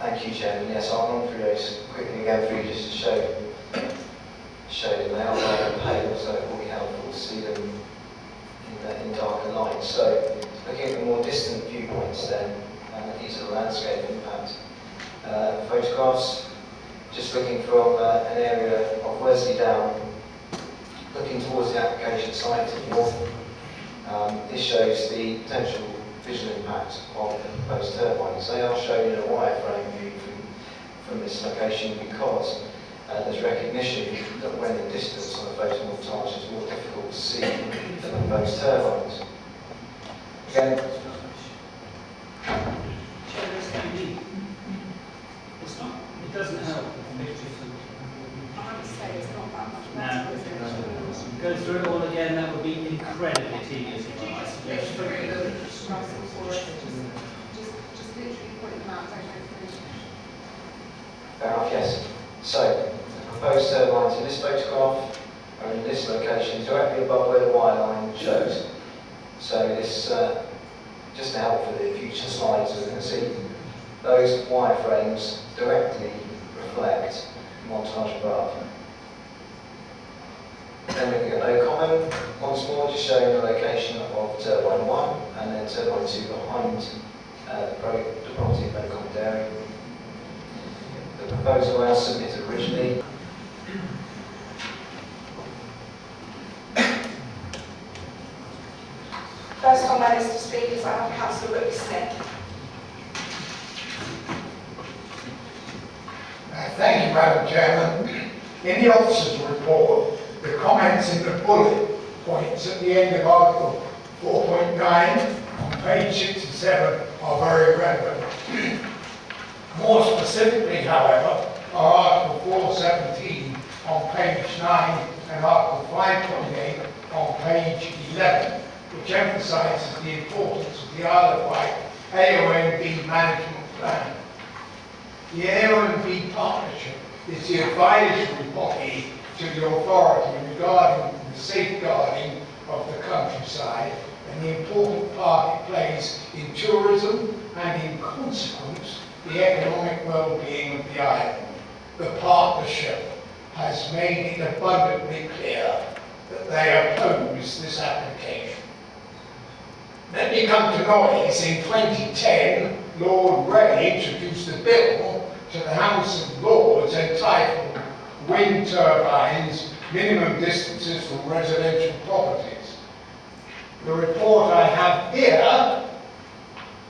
Thank you, Chairman. Yes, I'll run through those quickly again for you just to show them. They are pale, so it will be helpful to see them in darker light. So, looking at the more distant viewpoints then, these are the landscape impact photographs. Just looking from an area of Wesley Down, looking towards the application site to the north. This shows the potential visual impact of the proposed turbines. They are shown in a wireframe view from this location because there's recognition that when in distance on the photovoltaics it's more difficult to see the proposed turbines. Again,
It doesn't help.
I would say it's not that much
No.
better, is it?
Go through it all again, that would be incredibly tedious.
Could you just flick through them, Russell, for us? Just literally point them out, don't go through.
fair enough, yes. So, the proposed turbines in this photograph are in this location, directly above where the wire line shows. So this, just to help for the future slides, we're going to see those wireframes directly reflect montage above. Then looking at no common, once more just showing the location of turbine 1 and then turbine 2 behind the property of no common dairy. The proposal as submitted originally.
First on my list of speakers, I have Councillor Smith.
Thank you, Madam Chairman. In the officer's report, the comments in the bullet points at the end of Article 4.9 on page 67 are very relevant. More specifically, however, are Article 417 on page 9 and Article 5.8 on page 11, which emphasises the importance of the Isle of Wight AONB management plan. The AONB partnership is the advisory body to the authority regarding the safeguarding of the countryside and the important part it plays in tourism and, in consequence, the economic well-being of the island. The partnership has made it abundantly clear that they oppose this application. Let me come to noise. In 2010, Lord Ray introduced a bill to the House of Lords entitled Wind Turbines, Minimum Distances from Residential Properties. The report I have here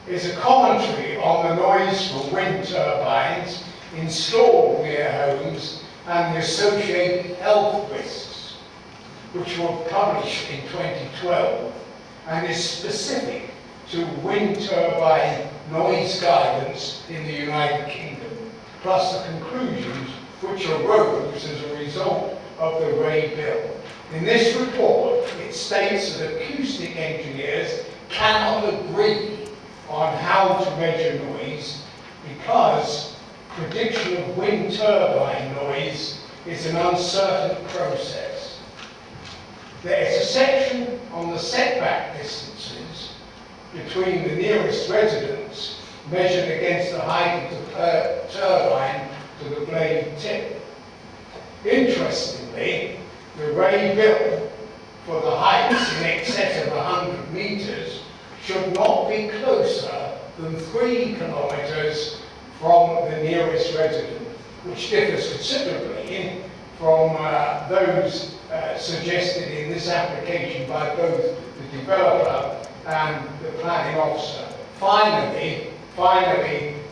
is a commentary on the noise from wind turbines installed near homes and the associated health risks, which were published in 2012 and is specific to wind turbine noise guidance in the United Kingdom, plus the conclusions which arose as a result of the Ray Bill. In this report, it states that acoustic engineers cannot agree on how to measure noise because prediction of wind turbine noise is an uncertain process. There is a section on the setback distances between the nearest residence measured against the height of the turbine to the blade tip. Interestingly, the Ray Bill for the heights in excess of 100 metres should not be closer than 3 kilometres from the nearest resident, which differs considerably from those suggested in this application by both the developer and the planning officer. Finally,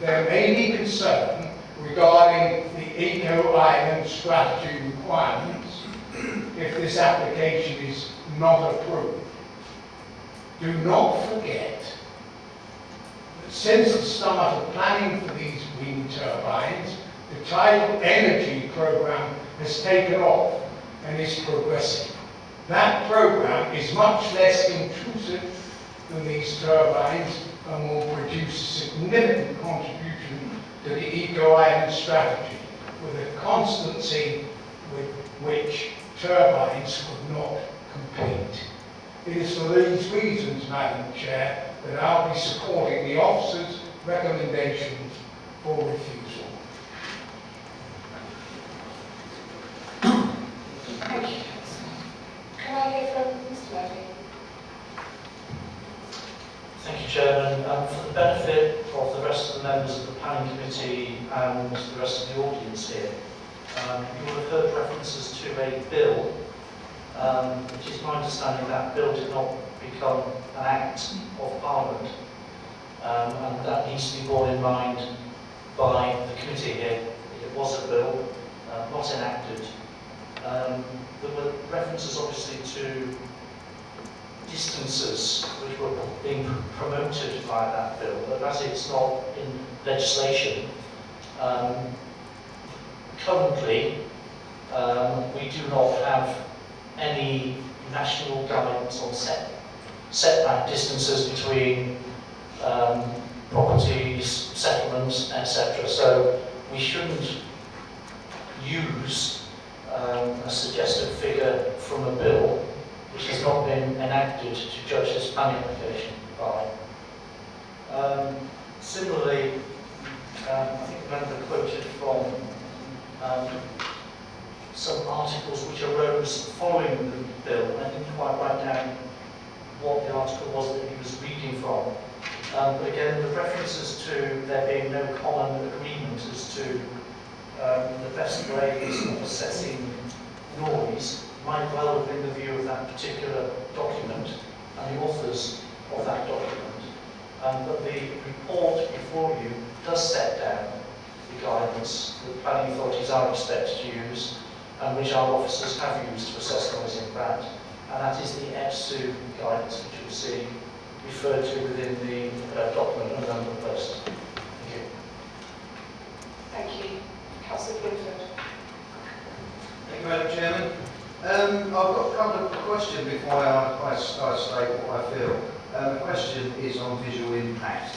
there may be concern regarding the eco-island strategy requirements if this application is not approved. Do not forget that since the start of planning for these wind turbines, the tidal energy program has taken off and is progressing. That program is much less intrusive than these turbines and will produce a significant contribution to the eco-island strategy with a constancy with which turbines could not compete. It is for these reasons, Madam Chair, that I'll be supporting the officer's recommendations for refusal.
Thank you. Can I hear from Mr Murphy?
Thank you, Chairman. For the benefit of the rest of the members of the Planning Committee and the rest of the audience here, you will have heard references to a bill. It is my understanding that bill did not become an act of Parliament, and that needs to be borne in mind by the committee here. It was a bill, not enacted. There were references obviously to distances which were being promoted by that bill, but as it's not in legislation, currently we do not have any national guidance on setback distances between properties, settlements, etc. So we shouldn't use a suggested figure from a bill which has not been enacted to judge this planning application by. Similarly, I think the member quoted from some articles which arose following the bill. I didn't quite write down what the article was that he was reading from. But again, the references to there being no common agreement as to the best ways of assessing noise might well have been the view of that particular document and the authors of that document. But the report before you does set down the guidance that planning authorities are expected to use and which our officers have used to assess noise impact. And that is the EPSU guidance which you'll see referred to within the document on a number of places. Thank you.
Thank you. Councillor Clifford.
Thank you, Madam Chairman. I've got a couple of questions before I state what I feel. The question is on visual impact.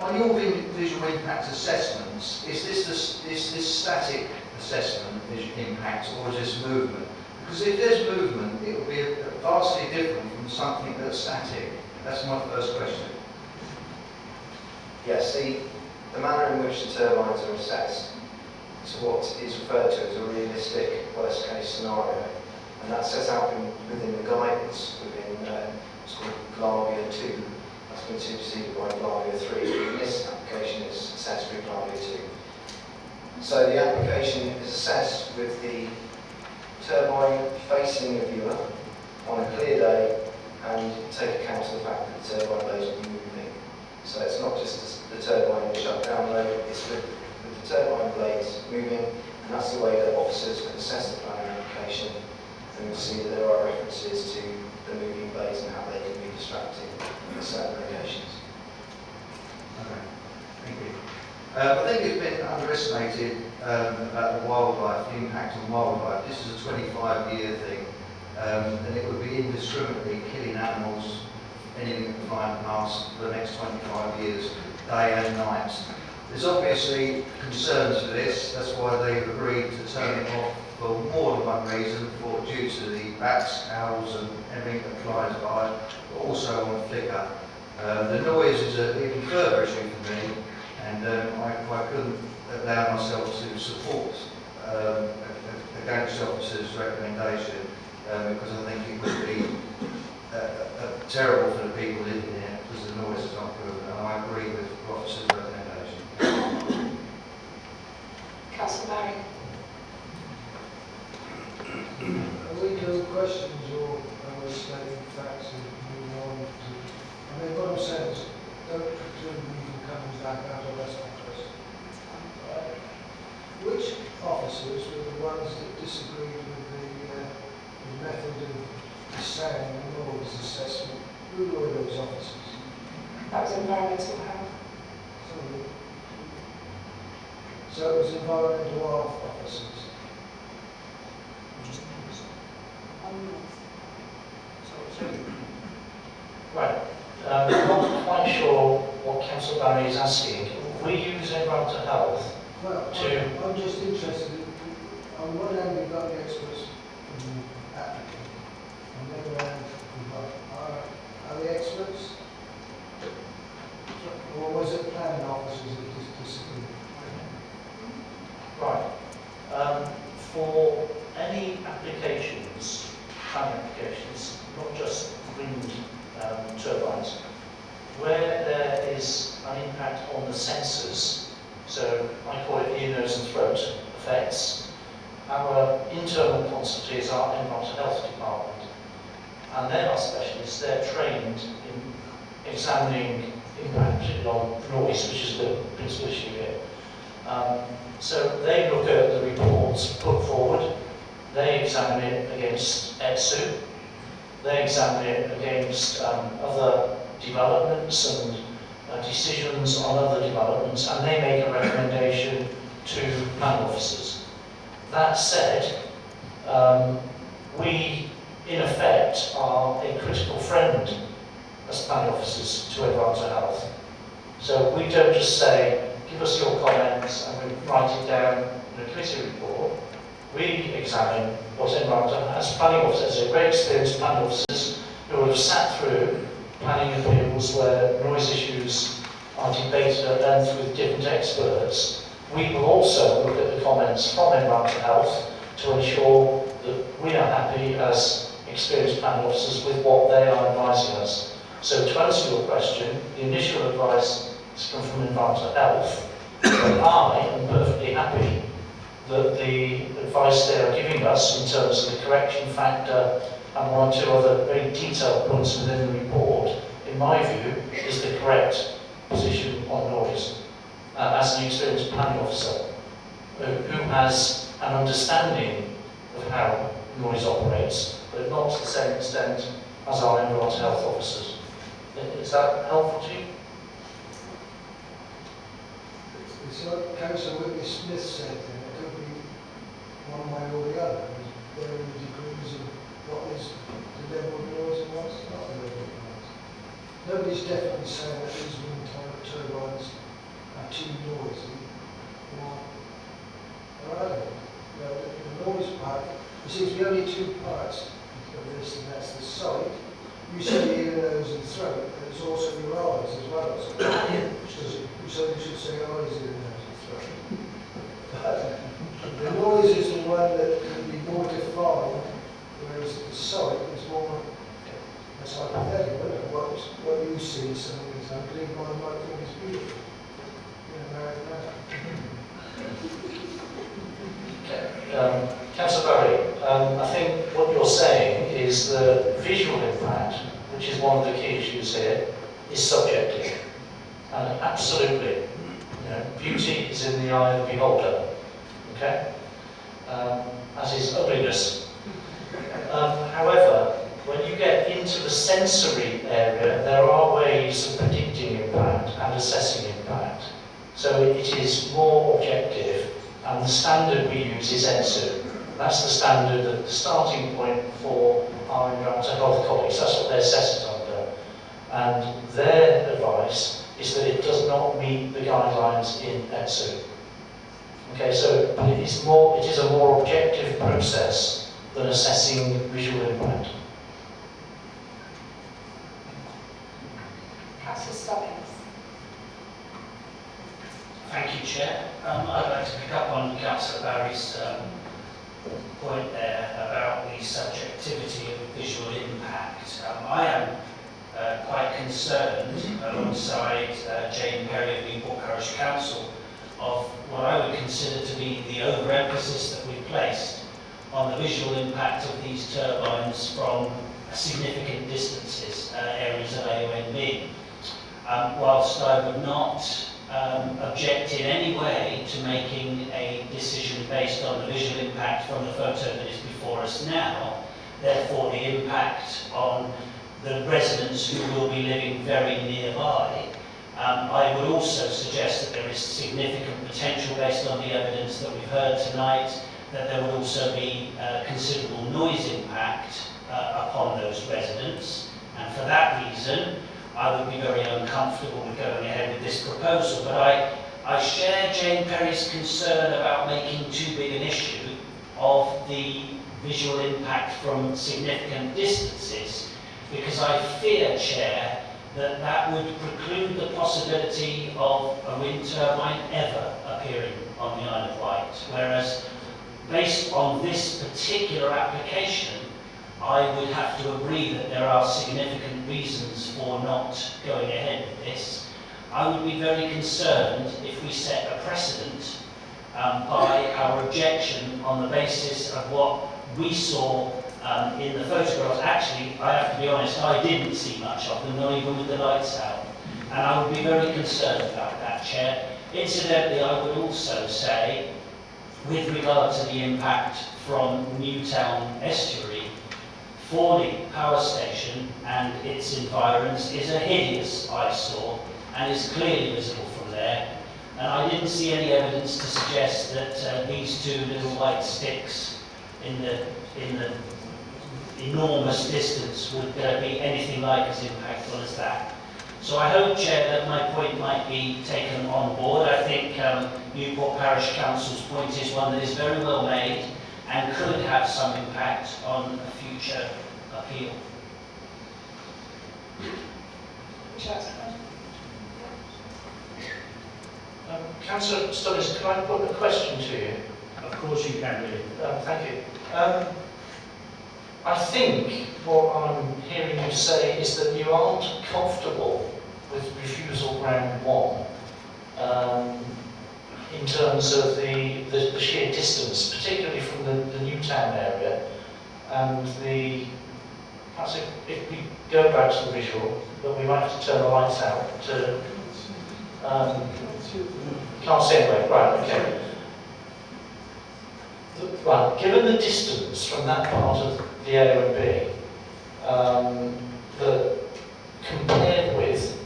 On your visual impact assessments, is this static assessment visual impact or is this movement? Because if there's movement, it will be vastly different from something that's static. That's my first question.
Yes, the manner in which the turbines are assessed is what is referred to as a realistic worst case scenario, and that's set out within the guidance within it's called Glavia 2. That's been superseded by Glavia 3. And this application is assessed with Glavia 2. So the application is assessed with the turbine facing the viewer on a clear day and take account of the fact that the turbine blades will be moving. So it's not just the turbine shut down low, it's with the turbine blades moving, and that's the way that officers can assess the planning application. And you'll see that there are references to the moving blades and how they can be distracting in certain locations.
Okay, thank you. I think it's been underestimated about the wildlife, the impact on wildlife. This is a 25-year thing, and it would be indiscriminately killing animals, anything that flying past for the next 25 years, day and night. There's obviously concerns for this. That's why they've agreed to turn it off for more than one reason, due to the bats, owls, and everything that flies by, but also on flicker. The noise is an even further issue for me. And I couldn't allow myself to support against the officer's recommendation because I think it would be terrible for the people living there because the noise is not good. And I agree with the officer's recommendation.
Councillor Barry.
Are we doing questions or are we stating facts and moving on to... I mean, what I'm saying is, don't presume you can come back out of West Office. Which officers were the ones that disagreed with the method of saying the noise assessment? Who were those officers?
That was environmental health.
So it was environmental health officers.
Right. I'm not quite sure what Councillor Barry is asking. We use environmental health
Well, I'm just interested in, on one hand we've got the experts from the applicant, on the other hand we've got, are the experts? Or was it planning officers that just
sensors. So I call it ear, nose and throat effects. Our internal consultants is our environmental health department, and they are specialists. They're trained in examining impact on noise, which is the principal issue here. So they look at the reports put forward, they examine it against ETSU, they examine it against other developments and decisions on other developments, and they make a recommendation to planning officers. That said, we in effect are a critical friend as planning officers to environmental health. So we don't just say, give us your comments and we write it down in a committee report. We examine what environmental, as planning officers, very experienced planning officers who have sat through planning appeals where noise issues are debated at length with different experts. We will also look at the comments from environmental health to ensure that we are happy as experienced planning officers with what they are advising us. So to answer your question, the initial advice has come from environmental health, but I am perfectly happy that the advice they are giving us in terms of the correction factor and one or two other very detailed points within the report, in my view, is the correct position on noise. As an experienced planning officer who has an understanding of how noise operates, but not to the same extent as our environmental health officers. Is that helpful to you?
It's like Councillor Whitney Smith said, it could be one way or the other. There's varying degrees of what is the level of noise and what's not the level of noise. Nobody's definitely saying that these wind turbines are too noisy or other. You know, the noise part, there seems to be only two parts of this, and that's the site. You say ear, nose and throat, but it's also your eyes as well. So you should say eyes, ear, nose and throat. But the noise is the one that can be more defined, whereas the sight is more, that's hypothetical, isn't it? What you see, something is ugly, mine might think is beautiful.
Councillor Barry, I think what you're saying is the visual impact, which is one of the key issues here, is subjective. And absolutely, beauty is in the eye of the beholder, okay? As is ugliness. However, when you get into the sensory area, there are ways of predicting impact and assessing impact. So it is more objective, and the standard we use is ETSU. That's the standard, the starting point for our environmental health colleagues. That's what they assess it under. And their advice is that it does not meet the guidelines in ETSU. Okay, so it is a more objective process than assessing visual impact.
Councillor Stubbings.
Thank you, Chair. I'd like to pick up on Councillor Barry's point there about the subjectivity of visual impact. I am quite concerned, alongside Jane Perry of Newport Parish Council, of what I would consider to be the overemphasis that we've placed on the visual impact of these turbines from significant distances, areas of AONB. Whilst I would not object in any way to making a decision based on the visual impact from the photo that is before us now, therefore the impact on the residents who will be living very nearby, I would also suggest that there is significant potential based on the evidence that we've heard tonight, that there would also be considerable noise impact upon those residents, and for that reason I would be very uncomfortable with going ahead with this proposal. But I share Jane Perry's concern about making too big an issue of the visual impact from significant distances, because I fear, Chair, that that would preclude the possibility of a wind turbine ever appearing on the Isle of Wight. Whereas, based on this particular application, I would have to agree that there are significant reasons for not going ahead with this. I would be very concerned if we set a precedent by our objection on the basis of what we saw in the photographs. Actually, I have to be honest, I didn't see much of them, not even with the lights out. And I would be very concerned about that, Chair. Incidentally, I would also say, with regard to the impact from Newtown Estuary, Forney Power Station and its environs is a hideous eyesore and is clearly visible from there. And I didn't see any evidence to suggest that these two little white sticks in the enormous distance would be anything like as impactful as that. So I hope, Chair, that my point might be taken on board. I think Newport Parish Council's point is one that is very well made and could have some impact on a future appeal.
Councillor Stubbins, can I put a question to you?
Of course you can, really.
Thank you. I think what I'm hearing you say is that you aren't comfortable with refusal round 1 in terms of the sheer distance, particularly from the Newtown area, and perhaps if we go back to the visual, but we might have to turn the lights out to can't see anyway, right, okay. Right, given the distance from that part of the A and B, compared with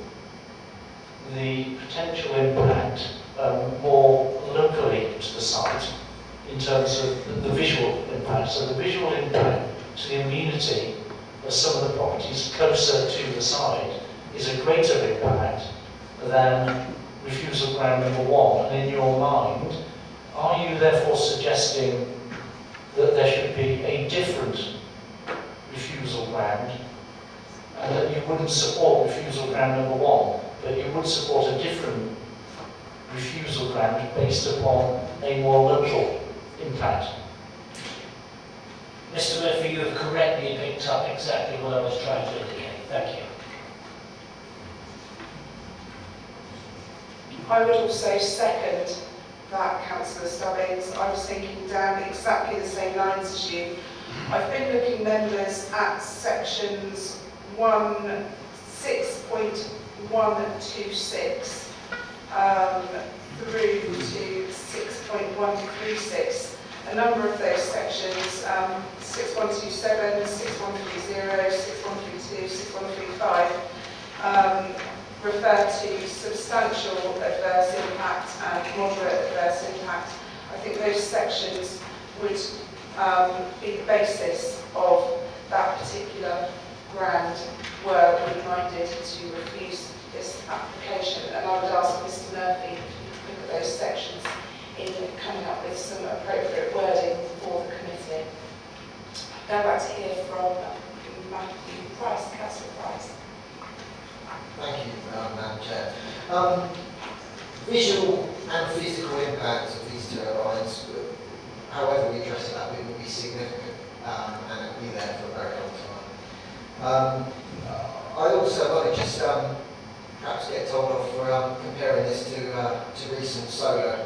the potential impact more locally to the site in terms of the visual impact. So the visual impact to the amenity of some of the properties closer to the site is a greater impact than refusal ground number 1. And in your mind, are you therefore suggesting that there should be a different refusal ground, and that you wouldn't support refusal ground number 1, but you would support a different refusal ground based upon a more local impact?
Mr. Murphy, you have correctly picked up exactly what I was trying to indicate. Thank you.
I would also second that, Councillor Stubbins. I was thinking down exactly the same lines as you. I've been looking, members, at sections 6.126 through to 6.136. A number of those sections, 6127, 6130, 6132, 6135, refer to substantial adverse impact and moderate adverse impact. I think those sections would be the basis of that particular grant were we minded to refuse this application. And I would ask Mr. Murphy to look at those sections in coming up with some appropriate wording for the committee. Go back to hear from Matthew Price, Councillor Price.
Thank you, Madam Chair. Visual and physical impact of these turbines, however we address that, it will be significant and it will be there for a very long time. I also want to just perhaps get told off for comparing this to recent solar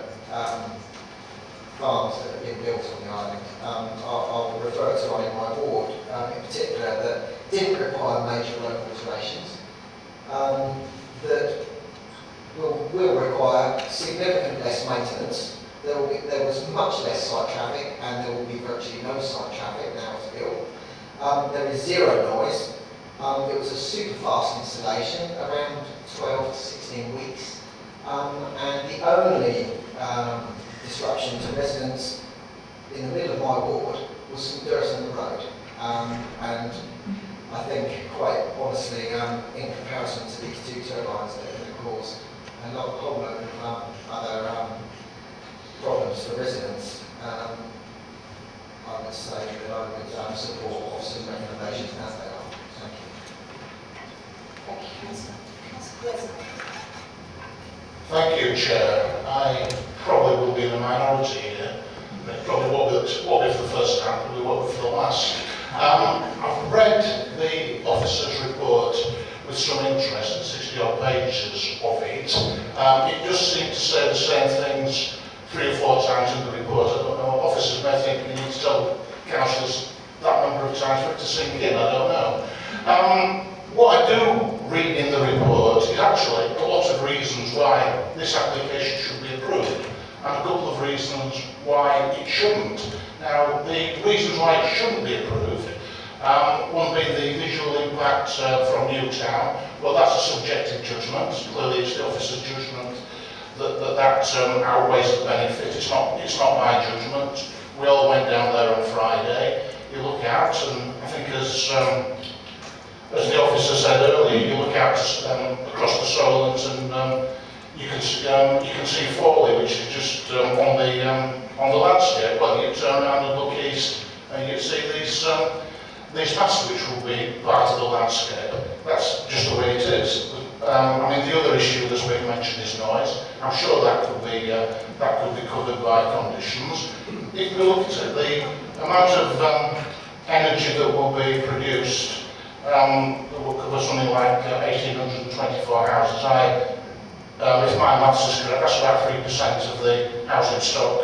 farms that have been built on the island. I'll refer to one in my ward in particular that didn't require major road alterations. That will require significantly less maintenance. There was much less site traffic, and there will be virtually no site traffic now it's built. There is zero noise. It was a super fast installation, around 12 to 16 weeks. And the only disruption to residents in the middle of my ward was some dirt on the road. And I think, quite honestly, in comparison to these two turbines that are going to cause a whole load of other problems for residents, I would say that I would support Austin's recommendations as they are. Thank you.
Thank you, Councillor. Councillor
Thank you, Chair. I probably will be in the minority here. It probably won't be for the first time, probably won't be for the last. I've read the officer's report with some interest, 60 odd pages of it. It does seem to say the same things 3 or 4 times in the report. I don't know, officers may think we need to tell councillors that number of times for it to sink in, I don't know. What I do read in the report is actually a lot of reasons why this application should be approved, and a couple of reasons why it shouldn't. Now, the reasons why it shouldn't be approved, one being the visual impact from Newtown. Well, that's a subjective judgment. Clearly, it's the officer's judgment that outweighs the benefit. It's not my judgment. We all went down there on Friday. You look out, and I think as the officer said earlier, you look out across the Solent, and you can see Fawley, which is just on the landscape. Well, you turn around and look east, and you see these masts which will be part of the landscape. That's just the way it is. I mean, the other issue that's been mentioned is noise. I'm sure that could be covered by conditions. If we look at it, the amount of energy that will be produced will cover something like 1,824 houses. If my maths is correct, that's about 3% of the housing stock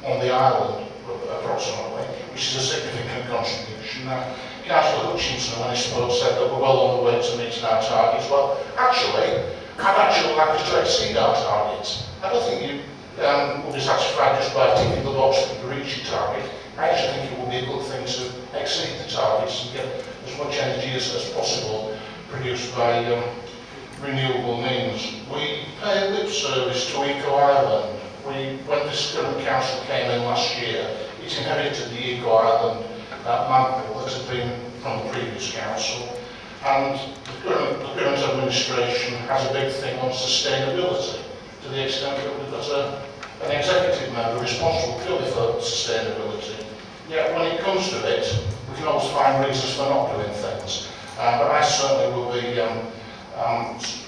on the island, approximately, which is a significant contribution. Now, Councillor Hutchinson, when he spoke, said that we're well on the way to meeting our targets. Well, actually, I'd actually like us to exceed our targets. I don't think you will be satisfied just by ticking the box that you reach your target. I actually think it will be a good thing to exceed the targets and get as much energy as possible produced by renewable means. We pay lip service to Eco Island. When this current council came in last year, it inherited the Eco Island mantle that had been from the previous council, and the current administration has a big thing on sustainability, to the extent that we've got an executive member responsible purely for sustainability. Yet when it comes to it, we can always find reasons for not doing things. But I certainly will be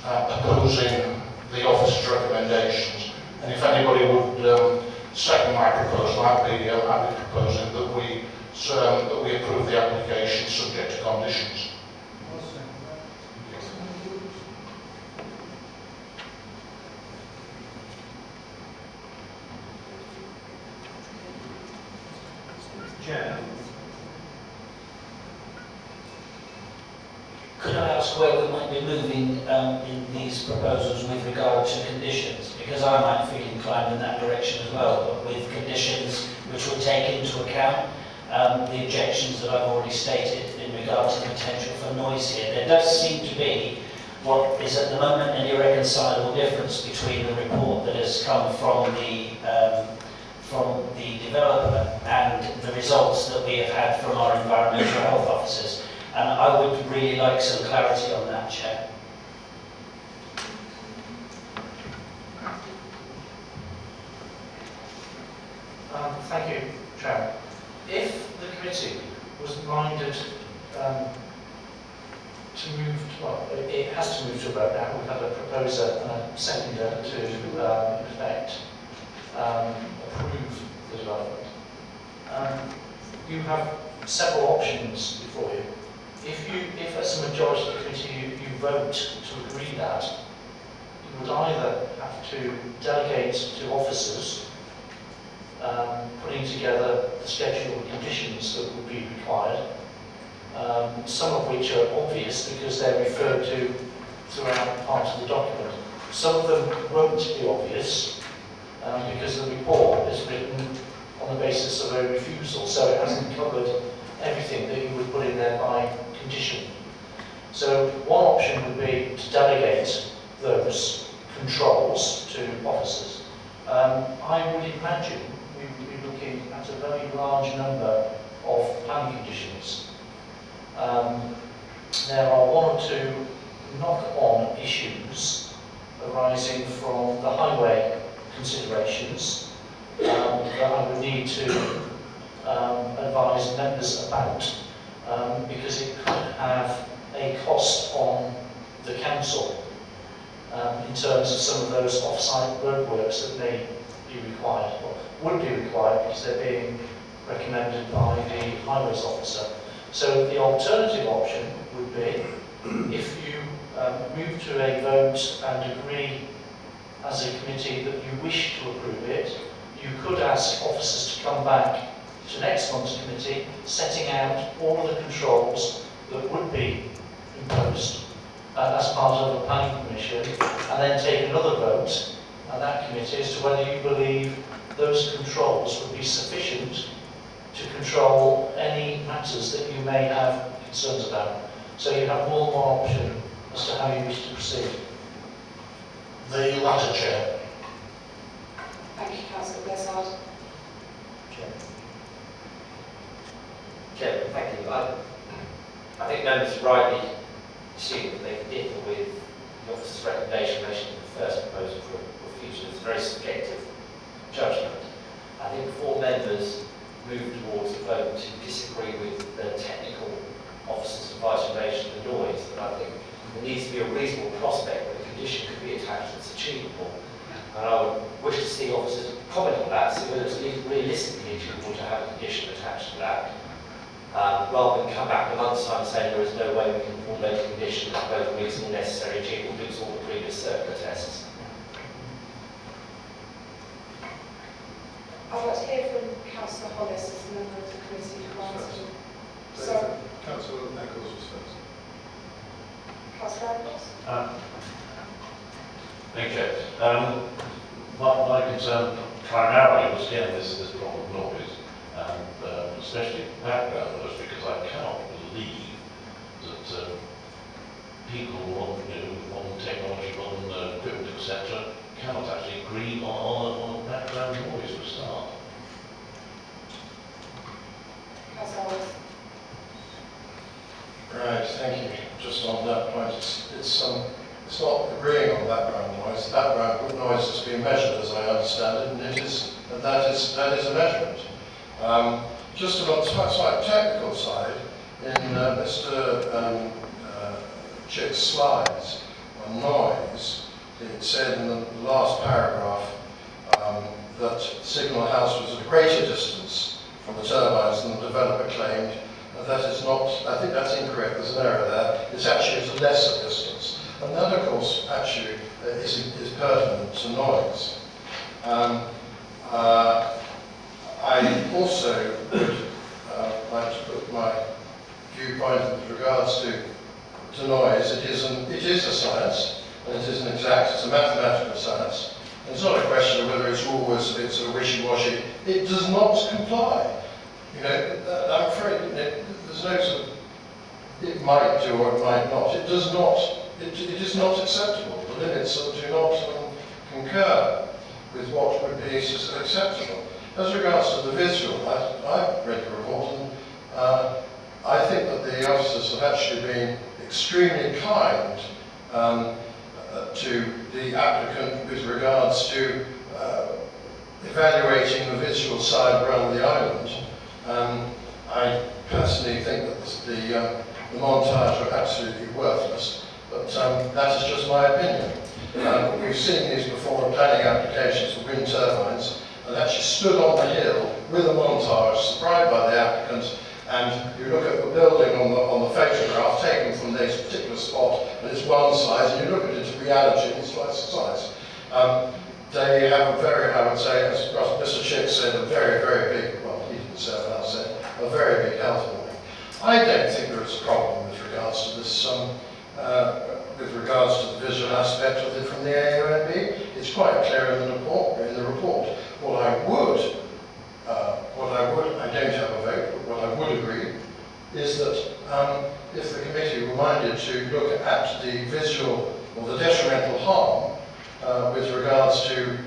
opposing the officer's recommendations. And if anybody would second my proposal, I'd be proposing that we approve the application subject to conditions.
Chair.
Could I ask where we might be moving in these proposals with regard to conditions? Because I might feel inclined in that direction as well, but with conditions which will take into account the objections that I've already stated in regard to the potential for noise here. There does seem to be what is at the moment an irreconcilable difference between the report that has come from the developer and the results that we have had from our environmental health officers. And I would really like some clarity on that, Chair.
Thank you, Chair. If the committee was minded to move, well, it has to move to a vote now. We've had a proposer and a seconder to, in effect, approve the development. You have several options before you. If as a majority of the committee you vote to agree that, you would either have to delegate to officers putting together the schedule of conditions that would be required, some of which are obvious because they're referred to throughout part of the document. Some of them won't be obvious because the report is written on the basis of a refusal, so it hasn't covered everything that you would put in there by condition. So one option would be to delegate those controls to officers. I would imagine we would be looking at a very large number of planning conditions. There are one or two knock-on issues arising from the highway considerations that I would need to advise members about because it could have a cost on the council in terms of some of those off-site roadworks that may be required, or would be required because they're being recommended by the highways officer. So the alternative option would be, if you move to a vote and agree as a committee that you wish to approve it, you could ask officers to come back to next month's committee, setting out all of the controls that would be imposed as part of a planning permission, and then take another vote at that committee as to whether you believe those controls would be sufficient to control any matters that you may have concerns about. So you have more option as to how you wish to proceed.
The latter, Chair.
Thank you, Councillor Blizzard.
Chair, thank you. I think members rightly assume that they can differ with the officer's recommendation in relation to the first proposal for future. It's a very subjective judgment. I think before members move towards a vote to disagree with the technical officer's advice in relation to the noise, that I think there needs to be a reasonable prospect that the condition could be attached that's achievable. And I would wish to see officers comment on that, see whether it's realistically achievable to have a condition attached to that, rather than come back in a month's time saying there is no way we can formulate a condition that's both reasonable, necessary, achievable, meets all the previous circular tests.
I'd like to hear from Councillor Hollis as a member of the committee who answered. So,
Councillor Eccles was first.
Councillor Eccles?
Thank you. My concern primarily was again this problem of noise, and especially background noise, because I cannot believe that people with modern technology, modern equipment, etc., cannot actually agree on background noise for a start.
Councillor Hollis?
Right, thank you. Just on that point, it's not agreeing on background noise. Background noise has been measured, as I understand it, and that is a measurement. Just on the slight technical side, in Mr. Chick's slides on noise, it said in the last paragraph that Signal House was at a greater distance from the turbines than the developer claimed. That is not, I think that's incorrect, there's an error there. It's actually at a lesser distance. And that, of course, actually is pertinent to noise. I also would like to put my viewpoint with regards to noise. It is a science, and it isn't exact, it's a mathematical science. And it's not a question of whether it's always a bit sort of wishy-washy. It does not comply. You know, I'm afraid there's no sort of, it might do or it might not. It does not. It is not acceptable. The limits do not concur with what would be acceptable. As regards to the visual, I've read the report, and I think that the officers have actually been extremely kind to the applicant with regards to evaluating the visual side around the island. I personally think that the montage are absolutely worthless, but that is just my opinion. We've seen these before in planning applications for wind turbines, and actually stood on the hill with a montage supplied by the applicant, and you look at the building on the photograph taken from this particular spot, and it's one size, and you look at it in reality, and it's twice the size. They have a very, I would say, as Mr. Chick said, a very, very big, well, he didn't say what I said, a very big health warning. I don't think there is a problem with regards to this, with regards to the visual aspect of it from the AONB. It's quite clear in the report. What I would, I don't have a vote, but what I would agree is that if the committee were minded to look at the visual or the detrimental harm with regards to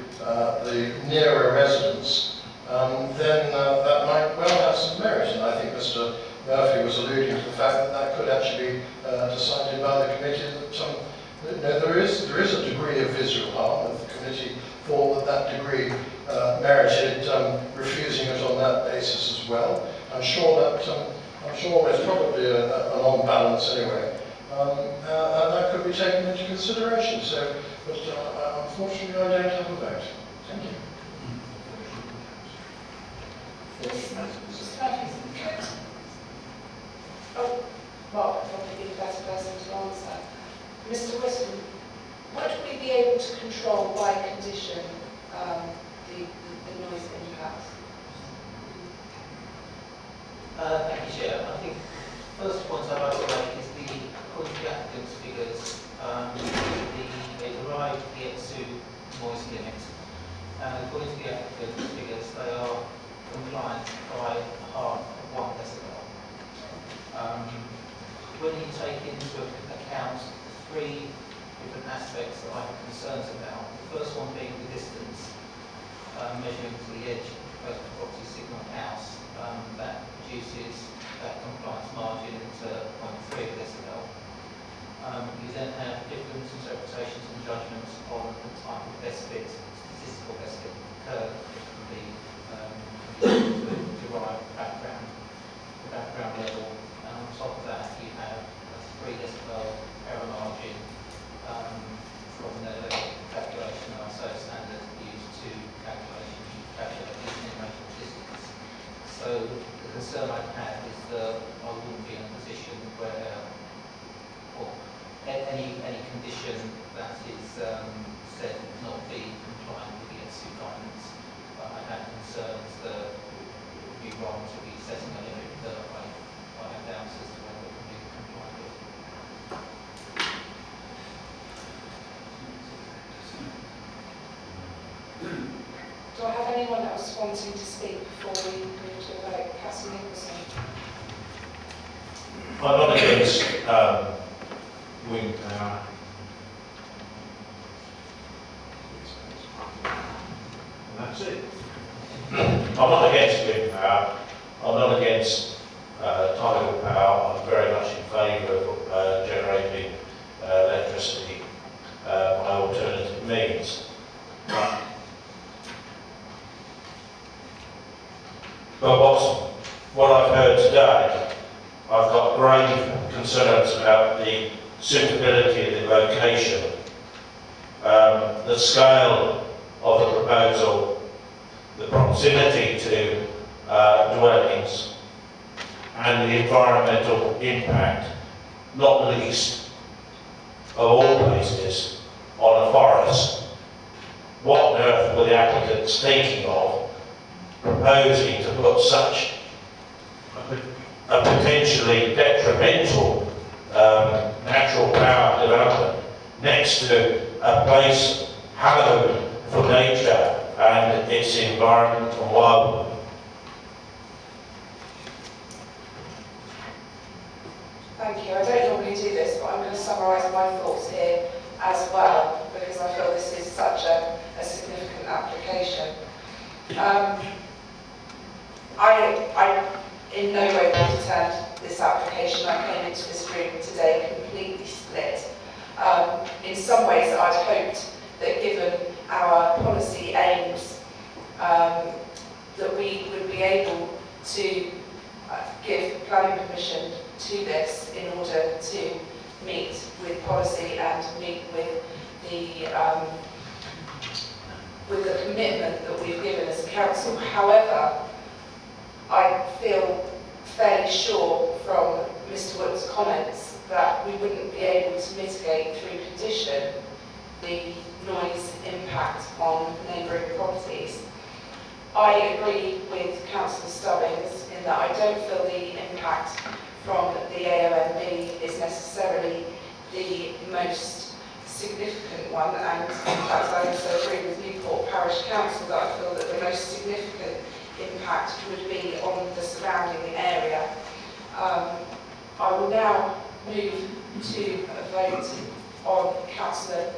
the nearer residents, then that might well have some merit. And I think Mr. Murphy was alluding to the fact that that could actually be decided by the committee that there is a degree of visual harm, and the committee thought that degree merited refusing it on that basis as well. I'm sure there's probably an on-balance anyway, and that could be taken into consideration. So, but unfortunately, I don't have a vote. Thank you.
Oh, Mark would probably be the better person to answer. Mr.
according to the applicant's figures, they are compliant by half of 1 decibel. When you take into account the 3 different aspects that I have concerns about, the first one being the distance, measuring to the edge of the property signal house, that reduces that compliance margin into 0.3 decibel. You then have different interpretations and judgments on the type of best fit, statistical best fit curve that can be derived the background level. And on top of that, you have a 3 decibel error margin from the calculation of ISO standard used to calculate the generation distance. So the concern I have is that I wouldn't be in a position where any condition that is said would not be compliant with the S2 guidance. I have concerns that it would be wrong to be setting a limit that I have doubts as to whether it can be compliant with.
Do I have anyone else wanting to speak before we move to a vote? Councillor Nicholson.
I'm not against wind power. And that's it. I'm not against wind power. I'm not against tidal power. I'm very much in favour of generating electricity by alternative means. But what I've heard today, I've got grave concerns about the suitability of the location, the scale of the proposal, the proximity to dwellings, and the environmental impact, not least of all places, on a forest. What on earth were the applicants thinking of proposing to put such a potentially detrimental natural power development next to a place hallowed for nature and its environment and wildlife?
Thank you. I don't normally do this, but I'm going to summarise my thoughts here as well, because I feel this is such a significant application. I in no way returned this application. I came into this room today completely split. In some ways, I'd hoped that given our policy aims, that we would be able to give planning permission to this in order to meet with policy and meet with the commitment that we've given as a council. However, I feel fairly sure from Mr. Wood's comments that we wouldn't be able to mitigate through condition the noise impact on neighbouring properties. I agree with Councillor Stubbings in that I don't feel the impact from the AONB is necessarily the most significant one, and in fact I also agree with Newport Parish Council that I feel that the most significant impact would be on the surrounding area. I will now move to a vote on Councillor